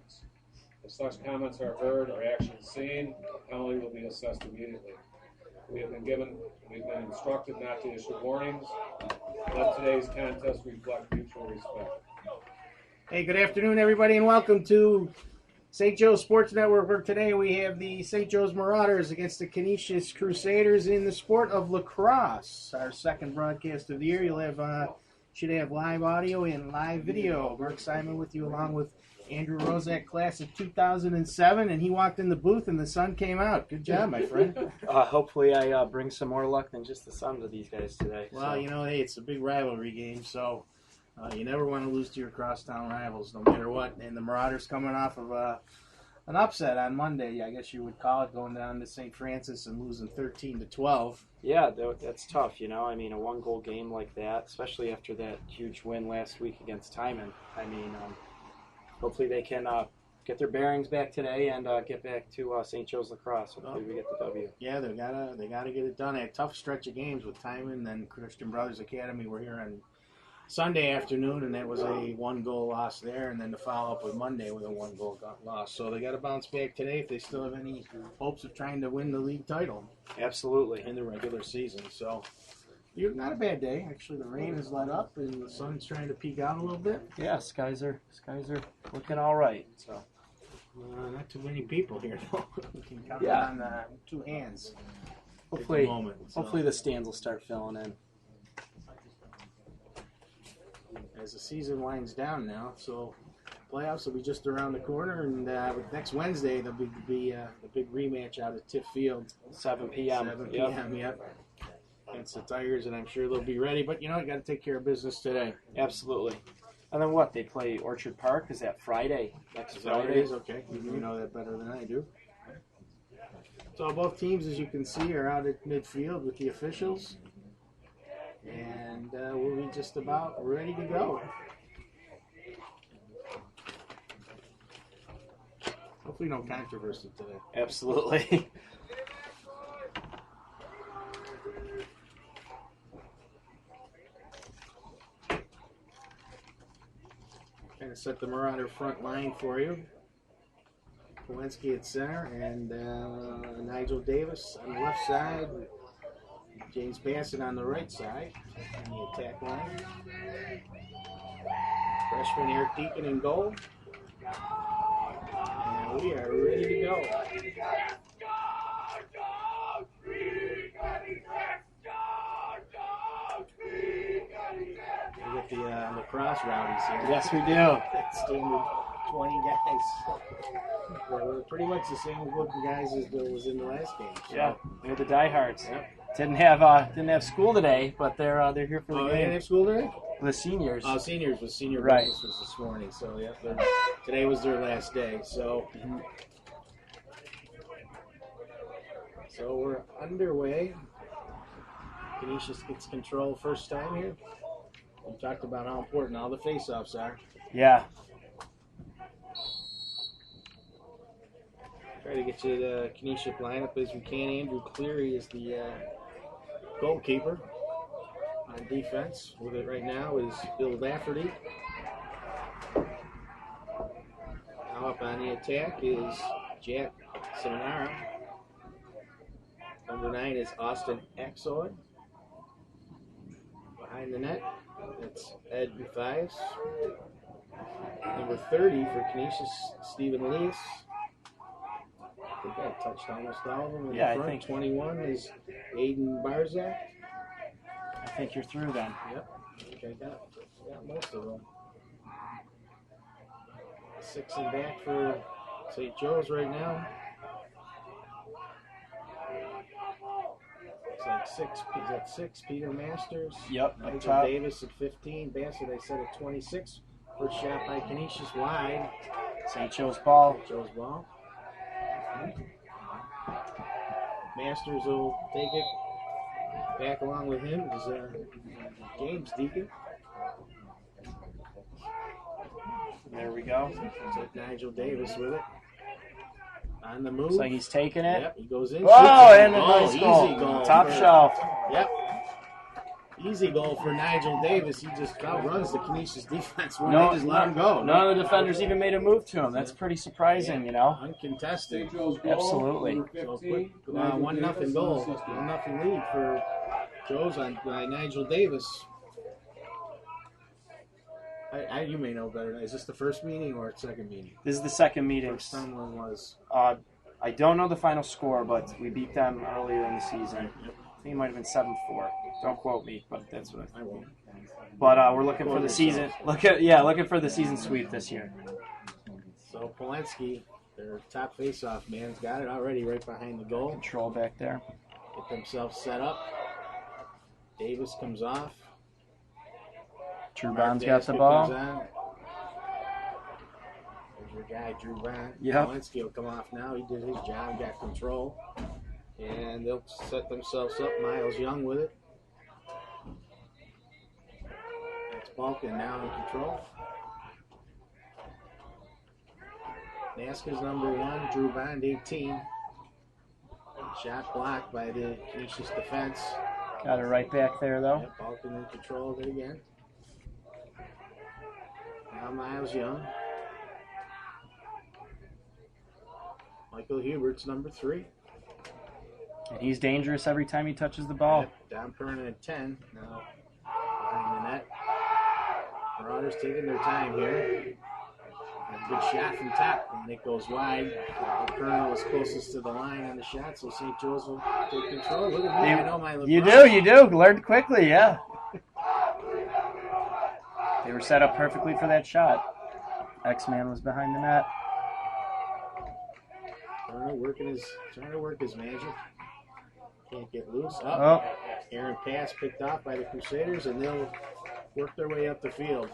comments. If such comments are heard or actions seen, a penalty will be assessed immediately. We've been instructed not to issue warnings. Let today's contest reflect mutual respect. Hey, good afternoon, everybody, and welcome to St. Joe's Sports Network, where today we have the St. Joe's Marauders against the Canisius Crusaders in the sport of lacrosse. Our second broadcast of the year. Should have live audio and live video. Mark Simon with you, along with Andrew Rozak, class of 2007, and he walked in the booth and the sun came out. Good job, my friend. Hopefully I bring some more luck than just the sun to these guys today. Well, hey, it's a big rivalry game, so you never want to lose to your crosstown rivals, no matter what. And the Marauders coming off of an upset on Monday, I guess you would call it, going down to St. Francis and losing 13-12. Yeah, that's tough, a one-goal game like that, especially after that huge win last week against Timon. Hopefully they can get their bearings back today and get back to St. Joe's lacrosse. Hopefully we get the W. Yeah, they gotta get it done. A tough stretch of games with Timon, then Christian Brothers Academy. We're here on Sunday afternoon, and that was a one-goal loss there, and then to follow up with Monday with a one-goal loss. So they got to bounce back today if they still have any hopes of trying to win the league title. Absolutely. In the regular season. So not a bad day. Actually, the rain has let up, and the sun's trying to peek out a little bit. Yeah, skies are looking all right. So not too many people here, though. We can count on two hands. Hopefully the stands will start filling in. As the season winds down now, so playoffs will be just around the corner, and next Wednesday there'll be the big rematch out at Tiff Field, 7 p.m. 7 p.m. Yep. Against the Tigers, and I'm sure they'll be ready. But you got to take care of business today. Absolutely. And then what? They play Orchard Park. Is that Friday? Next Friday? Okay. You know that better than I do. So both teams, as you can see, are out at midfield with the officials. And we'll be just about ready to go. Hopefully no controversy today. Absolutely. Kind of set the Marauder front line for you. Kowinski at center, and Nigel Davis on the left side. James Bassett on the right side in the attack line. Freshman Eric Deacon in goal. And we are ready to go. We got the lacrosse rowdies here. Yes, we do. Standard 20 guys. We're pretty much the same looking guys as there was in the last game. So. Yeah, they're the diehards. Yep. Didn't have school today, but they're here for the game. They didn't have school today? The seniors. Seniors was senior right. breakfast was this morning. So today was their last day. So so we're underway. Canisius gets control first time here. We talked about how important all the face-offs are. Yeah. Try to get you the Canisius lineup as we can. Andrew Cleary is the goalkeeper. On defense with it right now is Bill Lafferty. Now up on the attack is Jack Seminara. Number 9 is Austin Axoy. Behind the net, it's Ed Mathias. Number 30 for Canisius, Stephen Leas. I think I touched almost all of them. In the front. I think 21 is Aiden Barzak. I think you're through then. Yep. I think I got most of them. 6 and back for St. Joe's right now. Looks like 6. Is that 6? Peter Masters. Yep. Nigel Davis at 15. Bassett, I said, at 26. First shot by Canisius wide. St. Joe's ball. St. Joe's ball. Masters will take it. Back along with him is James Deacon. There we go. So Nigel Davis with it. On the move. Looks like he's taking it. Yep, he goes in. Oh, and a nice easy goal. goal. Top shelf. Yep. Easy goal for Nigel Davis. He just outruns the Canisius defense. They No, just let him go. None of the defenders even made a move to him. That's pretty surprising, you know. Uncontested. St. Joe's goal, Absolutely. number So 15, quick, Nigel 1-0 Davis, goal. assistant. 1-0 lead for Joe's by Nigel Davis. You may know better. Is this the first meeting or second meeting? This is the second meeting. First time one was. I don't know the final score, but we beat them earlier in the season. I think it might have been 7-4. Don't quote me, but that's what I I won't. But we're looking for the season. Looking for the season sweep this year. So Polensky, their top face-off man's got it already right behind the goal. Control back there. Get themselves set up. Davis comes off. Drew Bond's got the ball. There's your guy, Drew Bond. Yep. Polensky will come off now. He did his job, got control. And they'll set themselves up. Miles Young with it. That's Balkan now in control. Naska's number 1, Drew Bond 18. Shot blocked by the Canisius defense. Got it right back there, though. Yep, Balkan in control of it again. Now Miles Young. Michael Hubert's number 3. And he's dangerous every time he touches the ball. Yep, Don Perna at 10. Now behind the net. Marauders taking their time here. A good shot from top, and it goes wide. Perna was closest to the line on the shot, so St. Joe's will take control. Look at me, I know my lacrosse. You do. Learned quickly, yeah. They were set up perfectly for that shot. X-Man was behind the net. Perna trying to work his magic. Can't get loose. Oh, Aaron pass picked off by the Crusaders, and they'll work their way up the field.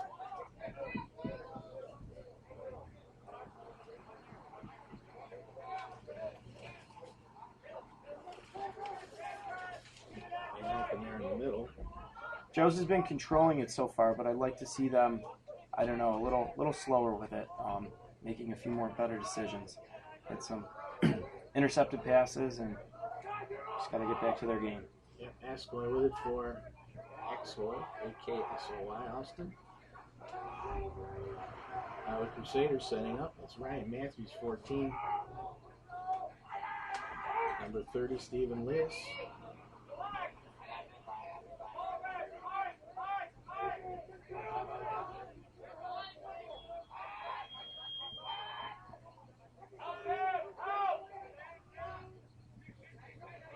And up in there in the middle. Joe's has been controlling it so far, but I'd like to see them, I don't know, a little slower with it, making a few more better decisions. Had some intercepted passes, and just got to get back to their game. Yeah, Ascoy with it for Exoy, A-K-S-O-Y, Austin. Now the Crusaders setting up. That's Ryan Matthews, 14. Number 30, Stephen Liss.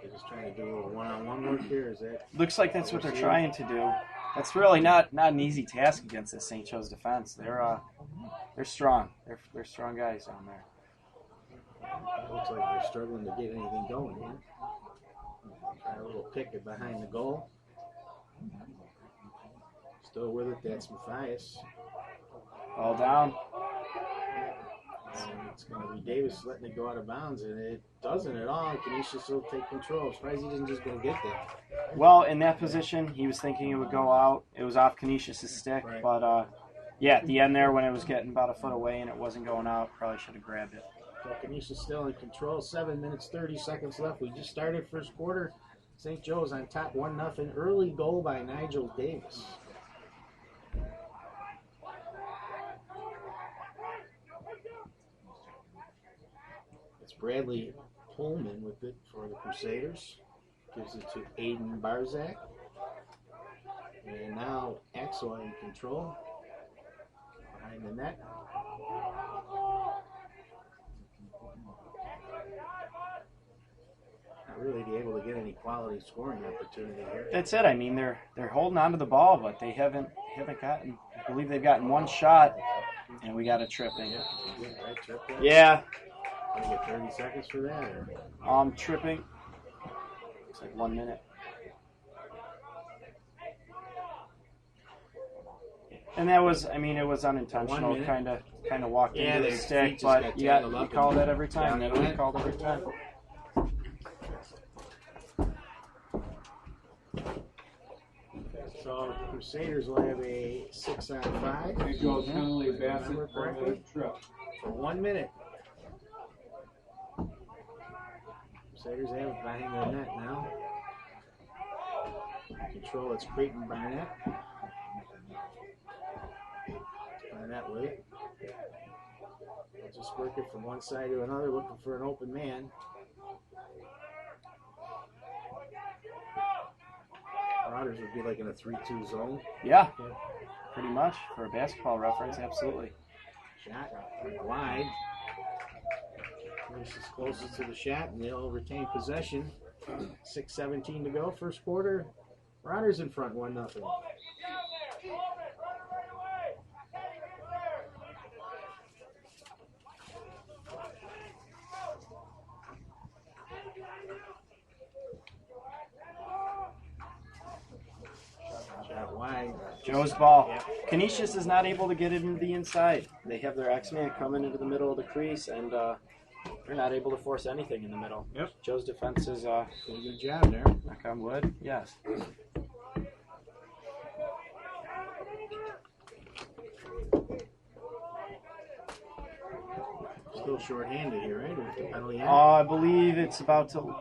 They're just trying to do a little one-on-one work here. Is that? Looks like that's what they're trying to do. That's really not an easy task against this St. Joe's defense. They're strong. They're strong guys down there. It looks like they're struggling to get anything going here. Try a little pick it behind the goal. Still with it, that's Matthias. All down. And it's going to be Davis letting it go out of bounds, and it doesn't at all. Canisius will take control. I'm surprised he didn't just go get that. Well, in that position, he was thinking it would go out. It was off Canisius' stick, Right. but yeah, at the end there when it was getting about a foot away and it wasn't going out, probably should have grabbed it. So Canisius still in control. 7 minutes, 30 seconds left. We just started first quarter. St. Joe's on top 1-0. Early goal by Nigel Davis. It's Bradley Pullman with it for the Crusaders. Gives it to Aiden Barzak. And now Axel in control. Behind the net. Not really be able to get any quality scoring opportunity here. That's it. I mean, they're holding on to the ball, but they haven't gotten. I believe they've gotten one shot, and we got a tripping. Yeah, right, trip there. Yeah, Gonna get 30 seconds for that. Or? tripping. Looks like 1 minute. And that was, I mean, it was unintentional. 1 minute. Kind of walked Yeah, into the their stick, feet just but got you tangled up call and that every time. down That'll the be net. called every time. So the Crusaders will have a 6-on-5 St. Joe's penalty, Remember Bassett, correctly? trip. for 1 minute. Crusaders have it behind their net now. control. It's Creighton Barnett. Barnett with it. They'll just work it from one side to another, looking for an open man. Marauders would be like in a 3-2 zone. Yeah, pretty much for a basketball reference, absolutely. Shot wide. This is closest to the shot, and they'll retain possession. 6:17 to go, first quarter. Marauders in front, 1-0. Shot wide. Joe's ball. Yep. Canisius is not able to get it into the inside. They have their X-Man coming into the middle of the crease, and they're not able to force anything in the middle. Yep. Joe's defense is, Did a good job there. knock on wood, yes. Still short-handed here, right? With the penalty in. I believe it's about to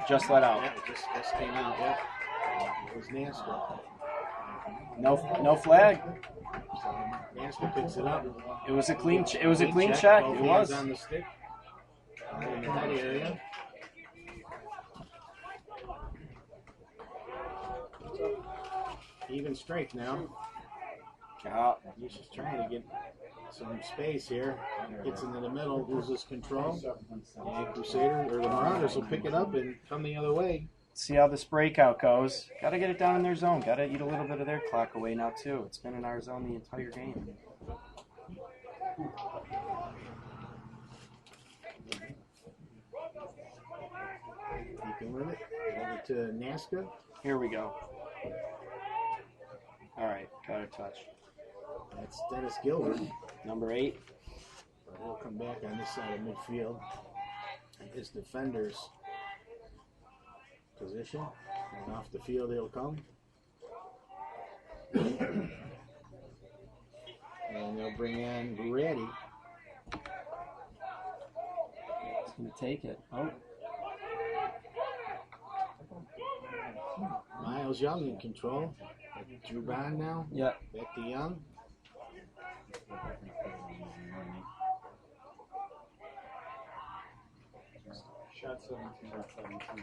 just let out. Yeah, it just came out. Yep. It was Nasca. No flag. Nasca picks it up. It was a clean shot. Both It hands was. on the stick. In that area. Even strength now. Yeah. He's just trying to get some space here. Gets into the middle, loses control. And Crusaders or the Marauders will pick it up and come the other way. See how this breakout goes. Got to get it down in their zone. Got to eat a little bit of their clock away now too. It's been in our zone the entire game. Keeping with it. Over to Nasca. Here we go. All right, got a touch. That's Dennis Gilbert. Number 8. But he'll come back on this side of midfield. His defender's position. And off the field he'll come. And they'll bring in Reddy. He's gonna take it. Oh, Miles Young in control. Drew Bond now. yeah. Back to Young.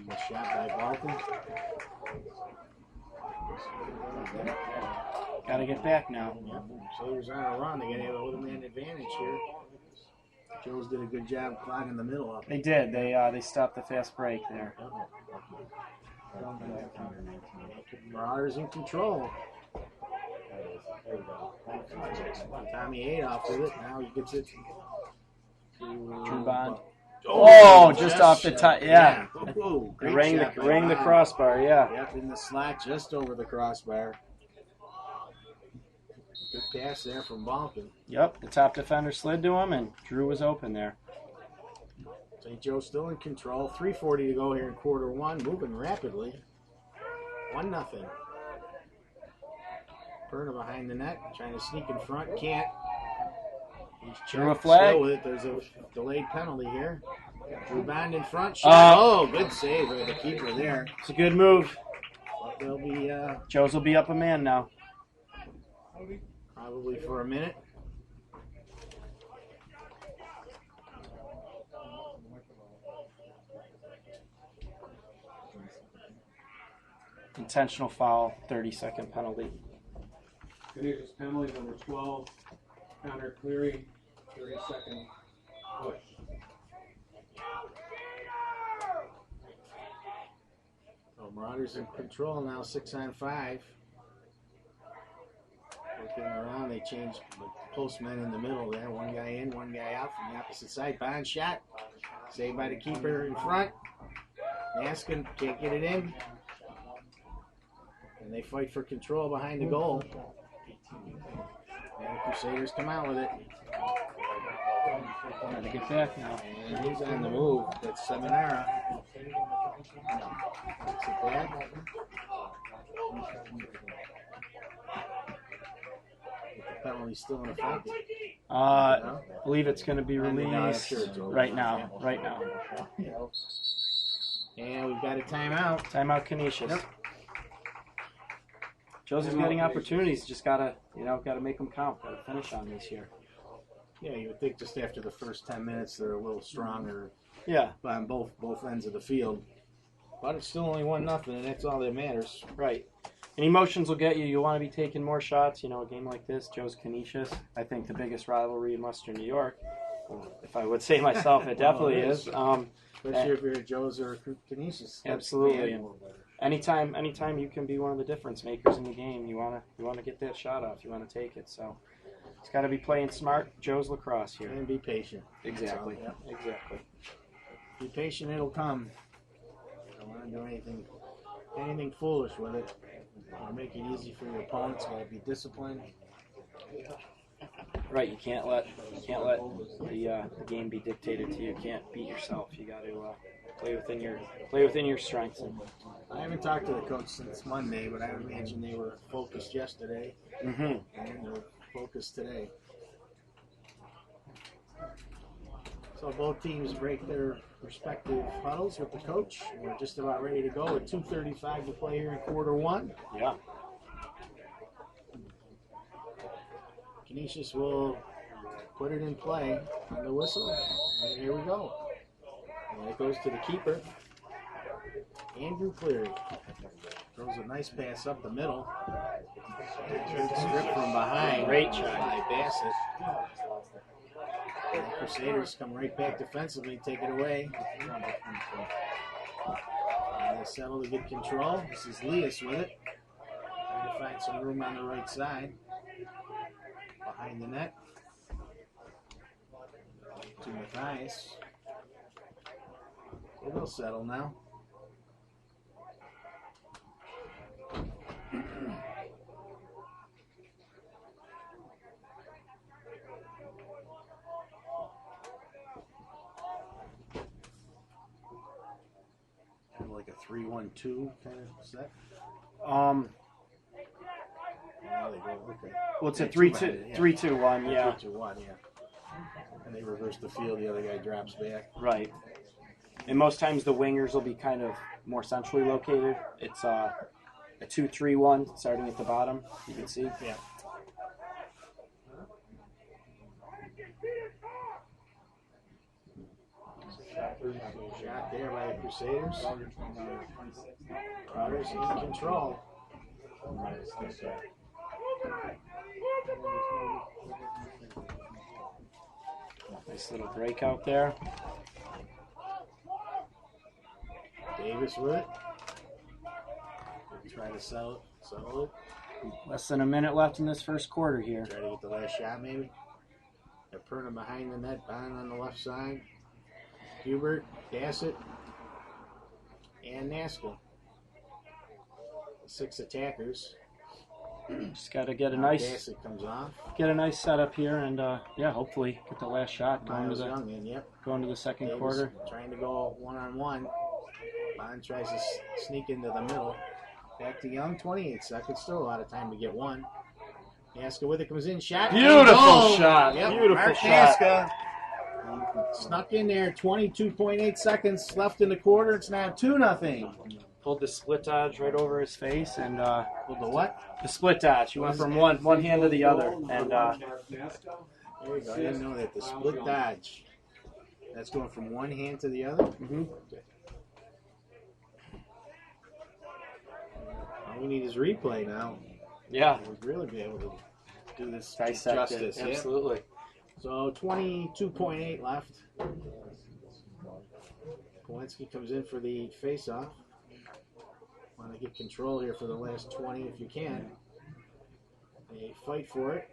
The shot by Balton. Got to get back now. Yep. Sailors on a run. They got to have a little man advantage here. Joes did a good job clogging the middle up. They did. They stopped the fast break there. Marauders in control. Tommy Adolph with it. Now he gets it to Drew Bond. Oh, just off the top. Yeah. Ooh, It great rang shot the by rang the Bond. crossbar. Yeah. Yep, in the slot just over the crossbar. Good pass there from Balkan. Yep. The top defender slid to him, and Drew was open there. St. Joe still in control. 3:40 to go here in quarter one. Moving rapidly. 1-0. Perna behind the net. Trying to sneak in front. Can't. He's Drew a checked. flag. Still with it. There's a delayed penalty here. Drew Bond in front. Shot. Oh, good save by the keeper there. It's a good move. But they'll be Joe's will be up a man now. probably for a minute. Intentional foul, 30-second penalty. Canisius penalty number 12, Connor Cleary, 30-second push. So Marauders in control now, 6-on-5. Looking around, they changed the postmen in the middle there. One guy in, one guy out from the opposite side. Bond shot. Saved by the keeper in front. Naskin can't get it in. And they fight for control behind the goal. And the Crusaders come out with it. Got to get back now. And he's on the move. That's Seminara. Takes it back. The penalty's still in effect. I believe it's going to be No, I'm released sure it's over. right now. Right now. And we've got a timeout. Timeout Canisius. Yep. Joe's is getting opportunities. Just gotta make them count. Gotta finish on these here. Yeah, you would think just after the first 10 minutes they're a little stronger Yeah, on both ends of the field. But it's still only 1-0, and that's all that matters. right. And emotions will get you. You want to be taking more shots. A game like this, Joe's Canisius. I think the biggest rivalry in Western New York. If I would say myself, it definitely Well, it is. Especially if you're at Joe's or Canisius. Absolutely. And anytime you can be one of the difference makers in the game, you wanna get that shot off. You want to take it. So it's got to be playing smart. Joe's Lacrosse here. And be patient. Exactly. So, yeah. Exactly. Be patient, it'll come. Don't want to do anything foolish with it. Or make it easy for your opponents. Got to be disciplined. Right. You can't let the game be dictated to you. You can't beat yourself. You got to play within your strengths. I haven't talked to the coach since Monday, but I would imagine they were focused yesterday Mm-hmm. and they're focused today. So both teams break their respective huddles with the coach. We're just about ready to go with 2:35 to play here in quarter one. Yeah. Canisius will put it in play on the whistle. And here we go. And it goes to the keeper, Andrew Cleary. Throws a nice pass up the middle. Strip from behind. Great try. By Bassett. The Crusaders come right back defensively, take it away. And they settle to get control. This is Leas with it. Trying to find some room on the right side. Behind the net. To Matthias. So they'll settle now. Kind of like a 3-1-2 kind of set. Now they go, okay. Well, it's a Yeah, 3-2, yeah. 3-2-1. Yeah. 3-2-1, yeah. And they reverse the field. The other guy drops back. Right. And most times the wingers will be kind of more centrally located. It's a 2-3-1 starting at the bottom. You can see. Yeah. Shot there by the Crusaders. Crowder's in control. Nice little breakout there. Davis with it. Try to settle it. Less than a minute left in this first quarter here. Try to get the last shot, maybe. They're Perna behind the net, Bond on the left side. Hubert, Bassett, and Naskell. The 6 attackers. Just got to get a nice Bassett comes off. setup here, and hopefully get the last shot going Miles to the Young in, yep. second Davis quarter. Trying to go one-on-one. Bond tries to sneak into the middle. Back to Young, 28 seconds. Still a lot of time to get one. Naskell with it, comes in, shot. Beautiful goal. shot. Yep. Beautiful Mark shot. Naskell snuck in there. 22.8 seconds left in the quarter. It's now 2-0. Pulled the split dodge right over his face, and Well, the what? the split dodge. He went from one hand to the other, and There you go. I didn't know that. The split dodge. That's going from one hand to the other. All we need is replay now. yeah, We'd really be able to do this dissect it. justice. Yeah. Absolutely. So 22.8 left. Kowalski comes in for the face-off. Want to get control here for the last 20 if you can. They fight for it.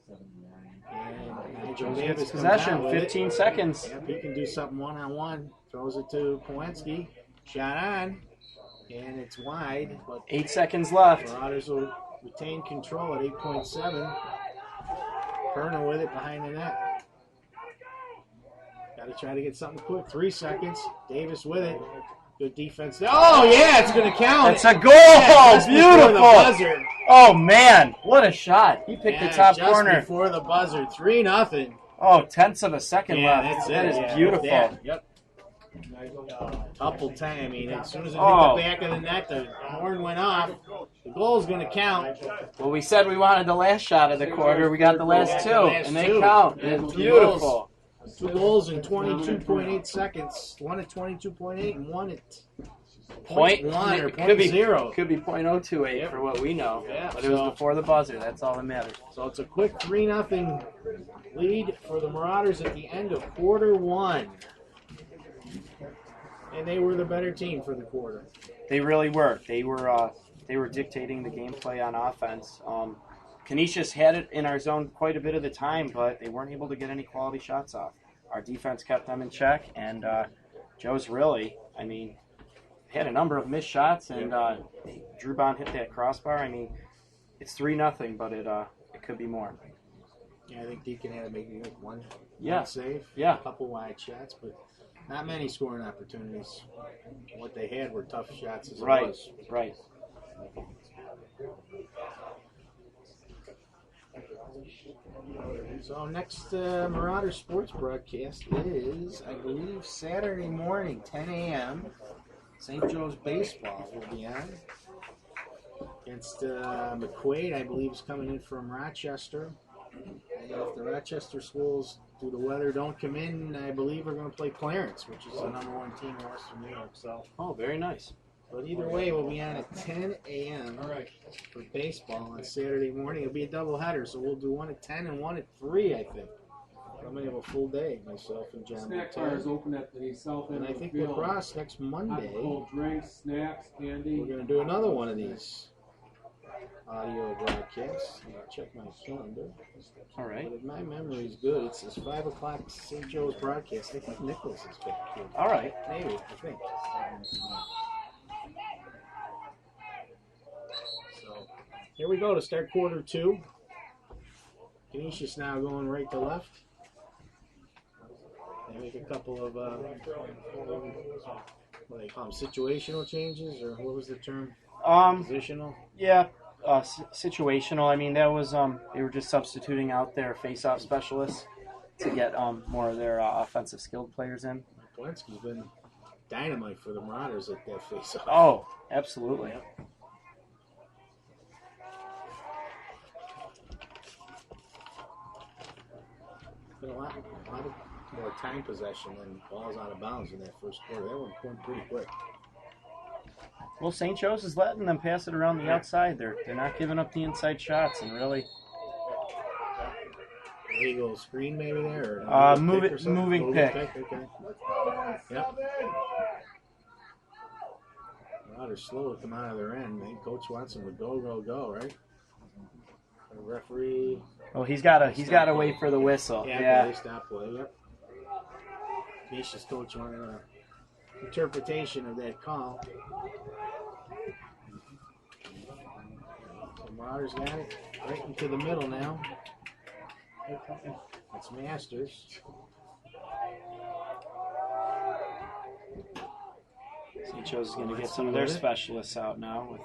And Nigel Jones Davis gets comes out possession. with it. 15 seconds. Yep, he can do something one-on-one. Throws it to Kowalski. Shot on. And it's wide, but 8 seconds left. Marauders will retain control at 8.7. Perna with it behind the net. Got to try to get something quick. 3 seconds. Davis with it. Good defense. Oh, yeah, it's going to count. It's a goal. Yeah, just before the Beautiful. buzzer. Oh man, what a shot! He picked the Yeah, top just corner. before the buzzer. 3-0. Oh, tenths of a second Yeah, left. that's That it. is Yeah, beautiful. yeah, yep. Couple time. I mean, as soon as it hit Oh. the back of the net, the horn went off. The goal's going to count. Well, we said we wanted the last shot of the quarter. We got the last two, and they two. count. And It's two beautiful. 2 goals in 22.8 seconds. One at 22.8 and one at Point 0.1 or it could be 0.0. Could be .028 Yep. for what we know. Yeah, But it was so- before the buzzer. That's all that matters. So it's a quick 3-0 lead for the Marauders at the end of quarter 1. And they were the better team for the quarter. They really were. They were dictating the gameplay on offense. Canisius had it in our zone quite a bit of the time, but they weren't able to get any quality shots off. Our defense kept them in check, and Joe's really, had a number of missed shots, and Drew Bond hit that crossbar. It's 3-0, but it could be more. Yeah, I think Deacon had to make one Yeah. save, Yeah. a couple wide shots, but not many scoring opportunities. What they had were tough shots as it Right, was. right. So next Marauder Sports broadcast is, I believe, Saturday morning, 10 a.m. St. Joe's Baseball will be on. Against McQuaid, I believe, is coming in from Rochester. And if the Rochester schools, due to weather, don't come in, I believe we're going to play Clarence, which is the #1 team in Western New York. So, Oh, very nice. but either way, we'll be on at 10 a.m. for baseball on Saturday morning. It'll be a doubleheader, so we'll do one at 10 and one at 3, I think. I'm going to have a full day, myself and John. Snack bar is open at the south end And I of the think field. lacrosse next Hot Monday, cold drinks, snacks, candy. we're going to do another one of these audio broadcasts. I'll check my calendar. All right. But if my memory is good, it's this 5 o'clock St. Joe's broadcast. I think Nicholas is back here. All right. Maybe, I think. So, here we go to start quarter 2. Canisius now going right to left. They make a couple of, what do they call them, situational changes, or what was the term? Positional? Yeah, situational. That was they were just substituting out their face-off specialists to get more of their offensive skilled players in. Polanski's been dynamite for the Marauders at that face-off. Oh, absolutely. Been a lot of more time possession and balls out of bounds in that first quarter. That one went pretty quick. Well, St. Joe's is letting them pass it around the outside. They're not giving up the inside shots, and really Legal screen maybe there? Or moving pick. Okay. Yep. Marauders slow to come out of their end. Man. Coach Watson would go, right? The referee. Oh, he's got to wait for the whistle. Yeah. They stop play. Yep. Canisius coach wanted an interpretation of that call. So Marauders got it right into the middle now. That's Masters. St. Joe's is going to get some of their specialists out now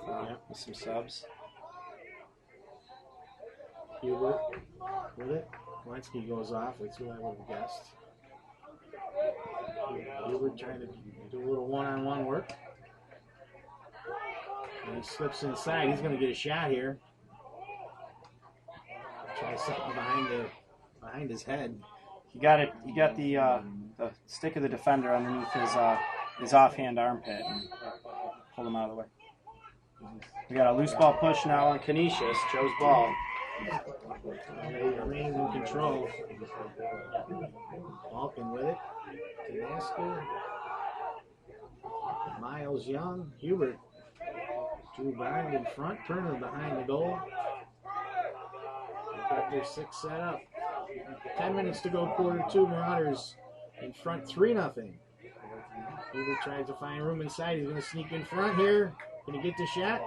with some subs. Hubert with it. Polanski goes off. That's what I would have guessed. Hubert trying to do a little one-on-one work. And he slips inside. He's going to get a shot here. Try something behind his head. He got it. He got the stick of the defender underneath his offhand armpit and pulled him out of the way. We got a loose ball push now on Canisius. Joe's ball. They remain in control. Malkin with it. Tedesco. Miles Young. Hubert. Drew Bond in front. Turner behind the goal. They've got their 6 set up. 10 minutes to go, quarter 2. Marauders in front 3-0. Hubert tries to find room inside. He's going to sneak in front here. Can he get the shot?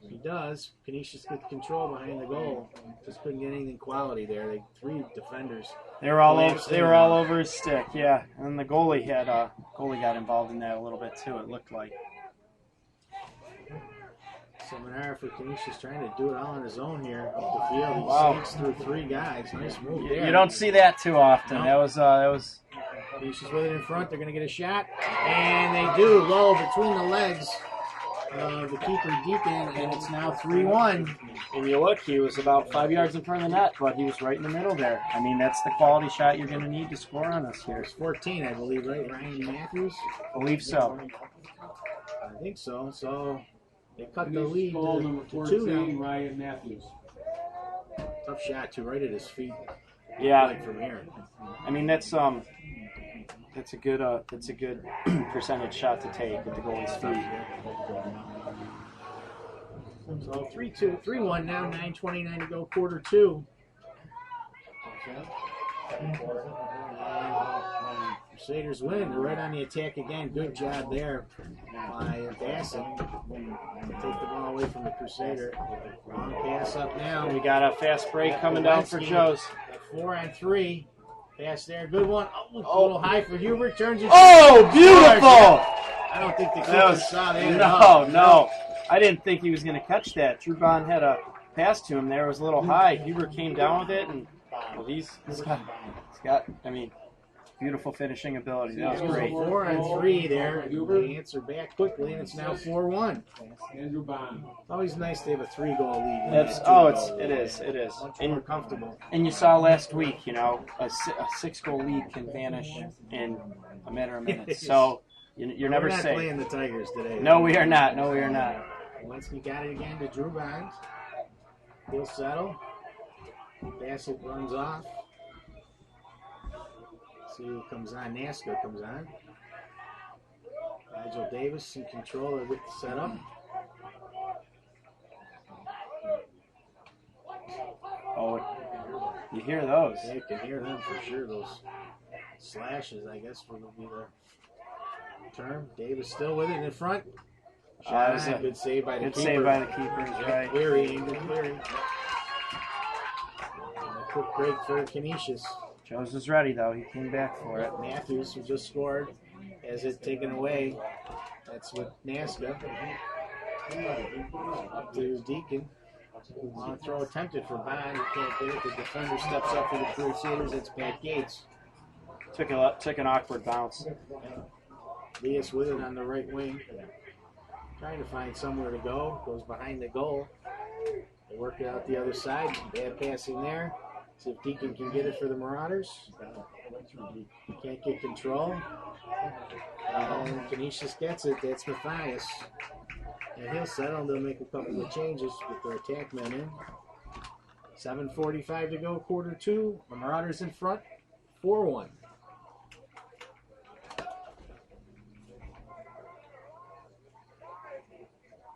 He does. Canisius gets control behind the goal. Just couldn't get anything quality there. 3 defenders. They were all over his stick. Yeah, and the goalie got involved in that a little bit too. It looked like. Seminar for Canisius trying to do it all on his own here up the field. He Wow. sneaks through 3 guys. Nice move there. You don't see that too often. No. That was. Canisius with it in front. They're going to get a shot. And they do. Low between the legs the keeper Deacon, and it's now 3-1. And you look, he was about 5 yards in front of the net, but he was right in the middle there. I mean, that's the quality shot you're going to need to score on us here. There's 14, I believe, right? Ryan Matthews? I believe so. I think so. So they cut the lead Goal number to 2 14, now. Ryan Matthews. Tough shot, too, right at his feet. Yeah, Like from here. I mean that's a good percentage shot to take with the goalie's feet. So 3-1 now, 9:29 to go, quarter 2. Crusaders win. They're right on the attack again. Good job there by Bassett to take the ball away from the Crusader. Long pass up now. We got a fast break coming down for Joe's. 4-on-3. Pass there. Good one. Oh, a little high for Hubert. Turns it. Oh, beautiful! I don't think the That keeper was, saw that. at all. no. I didn't think he was going to catch that. Drew Bond had a pass to him there. It was a little high. Hubert came down with it, and well, he's got, I mean, beautiful finishing ability. That was great. 4-on-3 there. They answer back quickly, and it's now 4-1. Andrew Bond. Always nice to have a 3-goal lead. It is. Much more comfortable. And you saw last week, you know, a 6-goal lead can vanish in a matter of minutes. So you're never We're not safe. playing the Tigers today. No, we are not. Walensky got it again to Drew Bond. He'll settle. Bassett runs off. See who comes on. Nasca comes on. Nigel Davis in control of the setup. Oh, you hear those? Yeah, you can hear them for sure. Those slashes, I guess, will be the term. Davis still with it in front. That was a Good save by the good keeper. save by the keepers, right? Cleary, good cleary. And a quick break for Canisius. Joe's was ready, though. He came back for it. Matthews, who just scored, has it taken away. That's with Nasca. Up to Deacon. Long throw attempted for Bond. He can't get it. The defender steps up for the Crusaders. It's Pat Gates. Took an awkward bounce. Leas with it on the right wing. Trying to find somewhere to go. Goes behind the goal. They work it out the other side. Bad passing there. See if Deacon can get it for the Marauders. He can't get control. And Canisius gets it. That's Matthias. And he'll settle. They'll make a couple of changes with their attack men in. 7:45 to go, quarter 2. The Marauders in front, 4-1.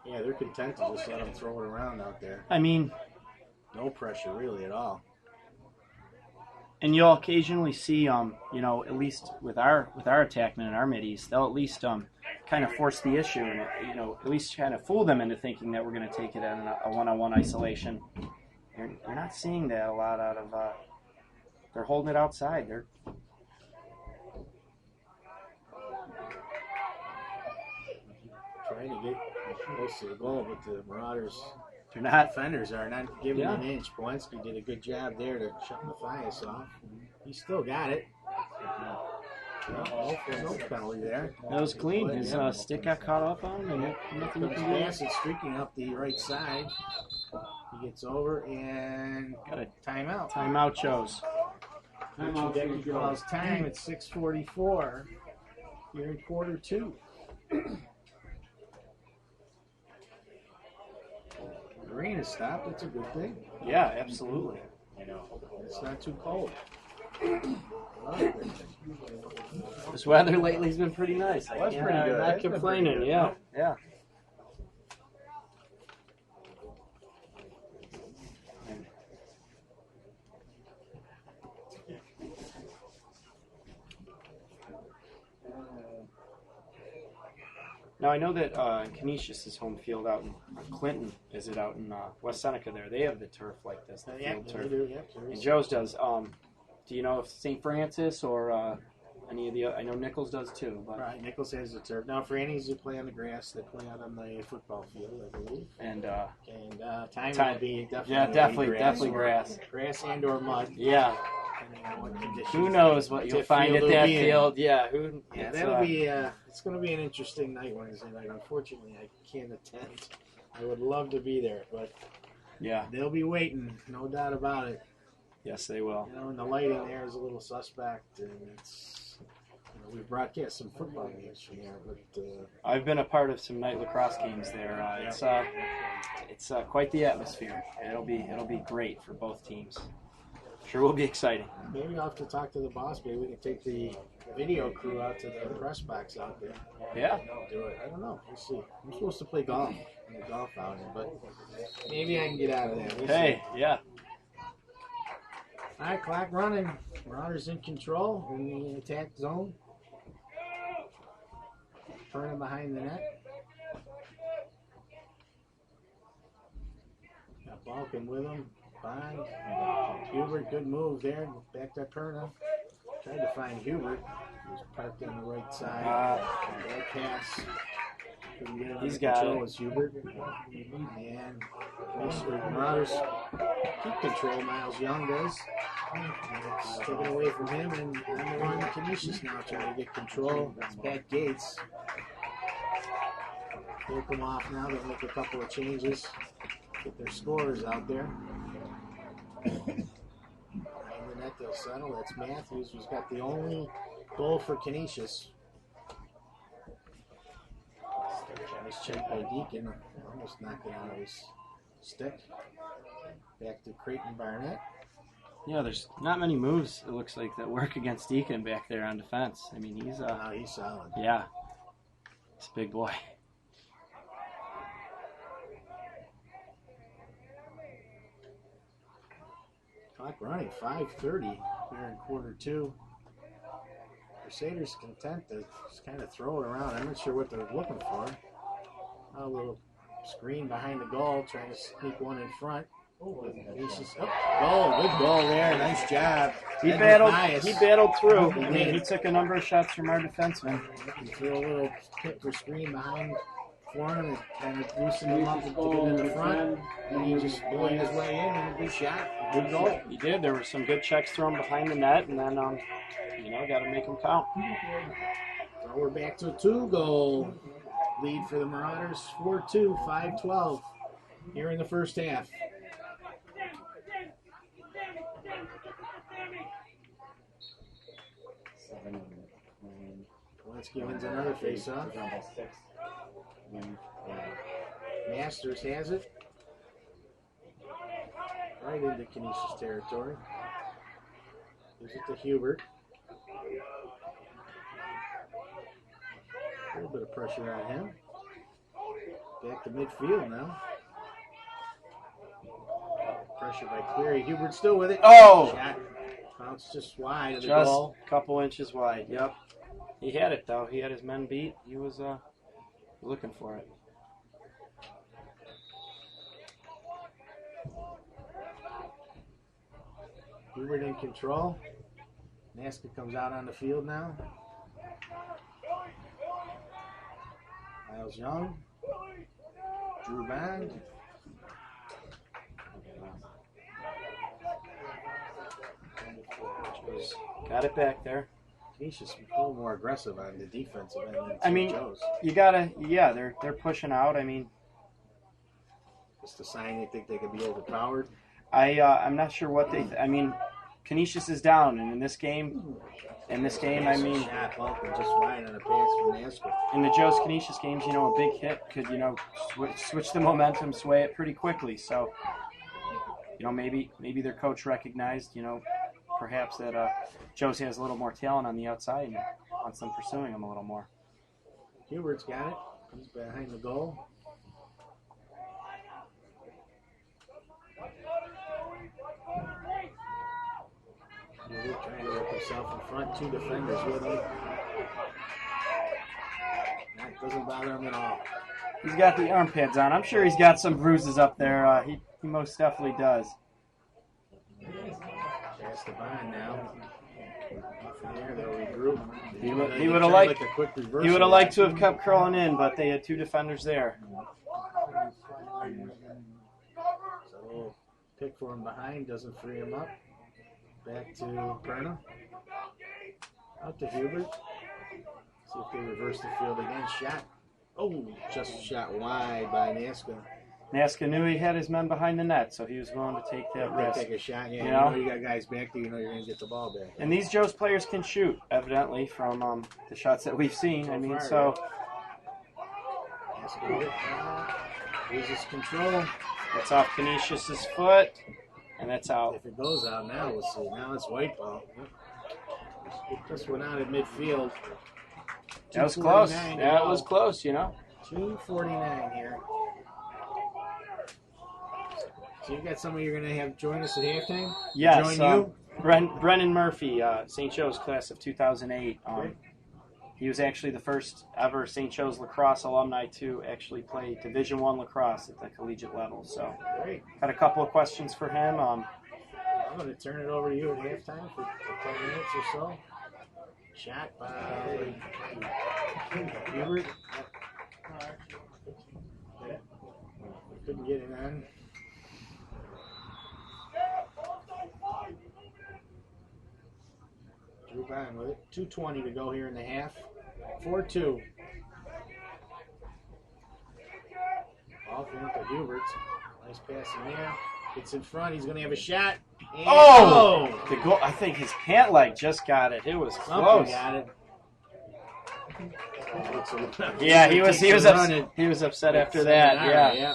Yeah, they're content to just let them throw it around out there. I mean, No pressure really at all. and you'll occasionally see, you know, at least with our attackmen and our middies, they'll at least kind of force the issue and, you know, at least kind of fool them into thinking that we're going to take it in a one-on-one isolation. You're not seeing that a lot out of. They're holding it outside. They're Trying to get close to the goal, but the Marauders not. defenders are not giving Yeah. an inch. Polanski did a good job there to shut Matthias off. He still got it. No penalty there. That was clean. His stick got caught up on him, and nothing you can do. Bassett streaking up the right side. He gets over and Got a timeout. timeout, Joe's. Decky calls time at 6:44 here in quarter 2. The rain has stopped. That's a good thing. Yeah, absolutely. It's not too cold. This weather lately has been pretty nice. Was pretty good. Not It's been complaining. pretty good. Yeah, yeah. Now I know that Canisius' home field out in Clinton. Is it out in West Seneca? There, they have the turf like this, the Yeah, field they turf. do. Yeah, And Joe's does. Do you know if St. Francis or any of the? I know Nichols does too. But Right, Nichols has the turf. Now, for Annie's, who play on the grass, they play out on the football field, I believe. and And time Time- will be definitely yeah, definitely grass. Grass and or mud. Yeah, depending on what conditions. Who knows what you'll What find field at it'll that be in. field? Yeah, Yeah, that'll be. It's going to be an interesting night Wednesday night. Unfortunately, I can't attend. I would love to be there, but Yeah, they'll be waiting, no doubt about it. yes, they will. You know, and the lighting there is a little suspect, and it's. You know, we've broadcast some football games from there, but I've been a part of some night lacrosse games there. It's quite the atmosphere. It'll be great for both teams. Sure will be exciting. maybe I'll have to talk to the boss. Maybe we can take the video crew out to the press box out there. Yeah. Do it. I don't know. We'll see. I'm supposed to play golf in the golf outing, but maybe I can get out of there. We'll Hey, yeah. All right, clock running. Marauders in control in the attack zone. Turning behind the net. Got Balkan with him. Bond. Hubert, good move there. Back to Perna. Tried to find Hubert. He was parked on the right side. Bad pass. Couldn't get him He's under got control. it. It's Hubert. And Marauders keep control. Miles Young does. It's taken away from him, and on the run, Canisius now trying to get control. It's Pat Gates. They'll come off now. They'll make a couple of changes. Get their scorers out there. Behind the net, they'll settle. That's Matthews, who's got the only goal for Canisius. Nice check by Deacon. Almost knocked it out of his stick. Back to Creighton Barnett. Yeah, there's not many moves, it looks like, that work against Deacon back there on defense. I mean, he's He's solid. yeah. He's a big boy. Clock running, 5:30 here in quarter two. Crusaders content to just kind of throw it around. I'm not sure what they're looking for. A little screen behind the goal, trying to sneak one in front. Goal, good goal there. Nice job. He Edward battled Nias. through. He I mean, did. he took a number of shots from our defenseman. He threw a little kick for screen behind for him and kind of loosened him up to get in the front. And he just bullied his way in and a good shot. Good goal. He did. There were some good checks thrown behind the net, and then, got to make them count. So we're back to a 2-goal lead for the Marauders. 4-2, 5-12 here in the first half. Walensky wins another face-off. Masters has it. Right into Canisius territory. Gives it to Hubert. A little bit of pressure on him. Back to midfield now. Pressure by Cleary. Hubert still with it. Oh! Shot bounced just wide of the Just goal. a couple inches wide. Yep. He had it, though. He had his men beat. He was looking for it. Hubert in control. Nasca comes out on the field now. Miles Young. Drew Bond. Got it back there. Canisius a little more aggressive on the defensive end than I mean, St. Joe's. you gotta, yeah, they're pushing out. I mean, Just a sign they think they could be overpowered. I'm not sure what they. I mean, Canisius is down, and in this game, I mean, Shot Balkan just wide on a pass from Nasca. in the Joe's Canisius games, a big hit could, switch the momentum, sway it pretty quickly. So, maybe their coach recognized, perhaps that Joe's has a little more talent on the outside and wants them pursuing him a little more. Hubert's got it. He's behind the goal. Hubert trying to work himself in front. 2 defenders with him. That doesn't bother him at all. He's got the arm pads on. I'm sure he's got some bruises up there. He most definitely does. Pass the Bond now. Off in there, they'll regroup. He would They have tried liked. a quick reversal. He would have liked to have kept curling in, but they had 2 defenders there. So pick for him behind, doesn't free him up. Back to Perna. Out to Hubert. See if they reverse the field again. Shot. Oh, just shot wide by Nasca. Nasca knew he had his men behind the net, so he was willing to take that risk. Take a shot. Yeah, You know? you got guys back there. You know you're going to get the ball back. And these Joe's players can shoot, evidently, from the shots that we've seen. I mean, so Nasca loses control. it's off Canisius' foot, and that's out. If it goes out now, we'll see. Now it's white ball. It just went out at midfield. That was close. 2:49 to That go. was close, you know. 2:49 here. So you got somebody you're going to have join us at halftime? Yes. Join you? Brennan Murphy, St. Joe's class of 2008. He was actually the first ever St. Joe's lacrosse alumni to actually play Division I lacrosse at the collegiate level. So, Great. had a couple of questions for him. I'm going to turn it over to you at halftime for 10 minutes or so. Shot by Hubert. Couldn't get it on. Drew Bond with it. 2:20 to go here in the half. 4-2. Ball going to Hubert. Nice pass in there. It's in front. He's going to have a shot. And The goal! I think his pant leg just got it. It was Something close. got it. Yeah, he was running. he was upset after that. Yeah.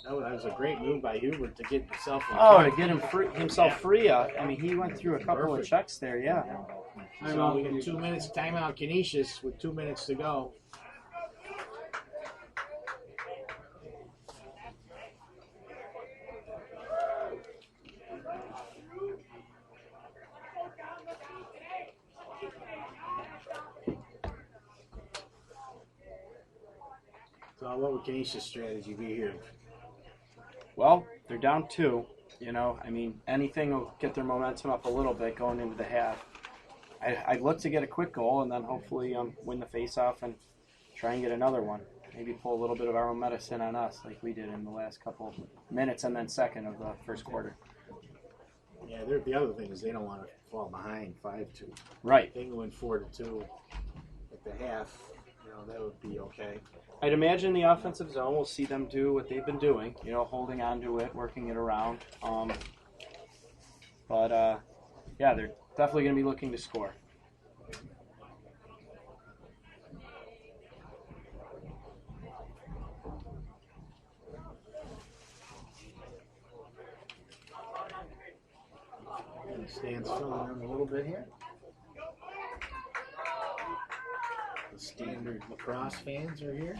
That was a great move by Hubert to get himself in Oh, front. to get himself free. I mean, he went through a couple of checks there. Yeah. So we got 2 minutes timeout. Canisius with 2 minutes to go. So what would Canisius' strategy be here? Well, they're down 2. You know, I mean, anything will get their momentum up a little bit going into the half. I'd look to get a quick goal and then hopefully win the face-off and try and get another one. Maybe pull a little bit of our own medicine on us like we did in the last couple of minutes and then second of the first quarter. Yeah, the other thing is they don't want to fall behind 5-2. Right. They can win 4-2 at the half. You know, that would be okay. I'd imagine the offensive zone will see them do what they've been doing, you know, holding on to it, working it around. Yeah, they're definitely going to be looking to score. Stands filling in a little bit here. The standard lacrosse fans are here.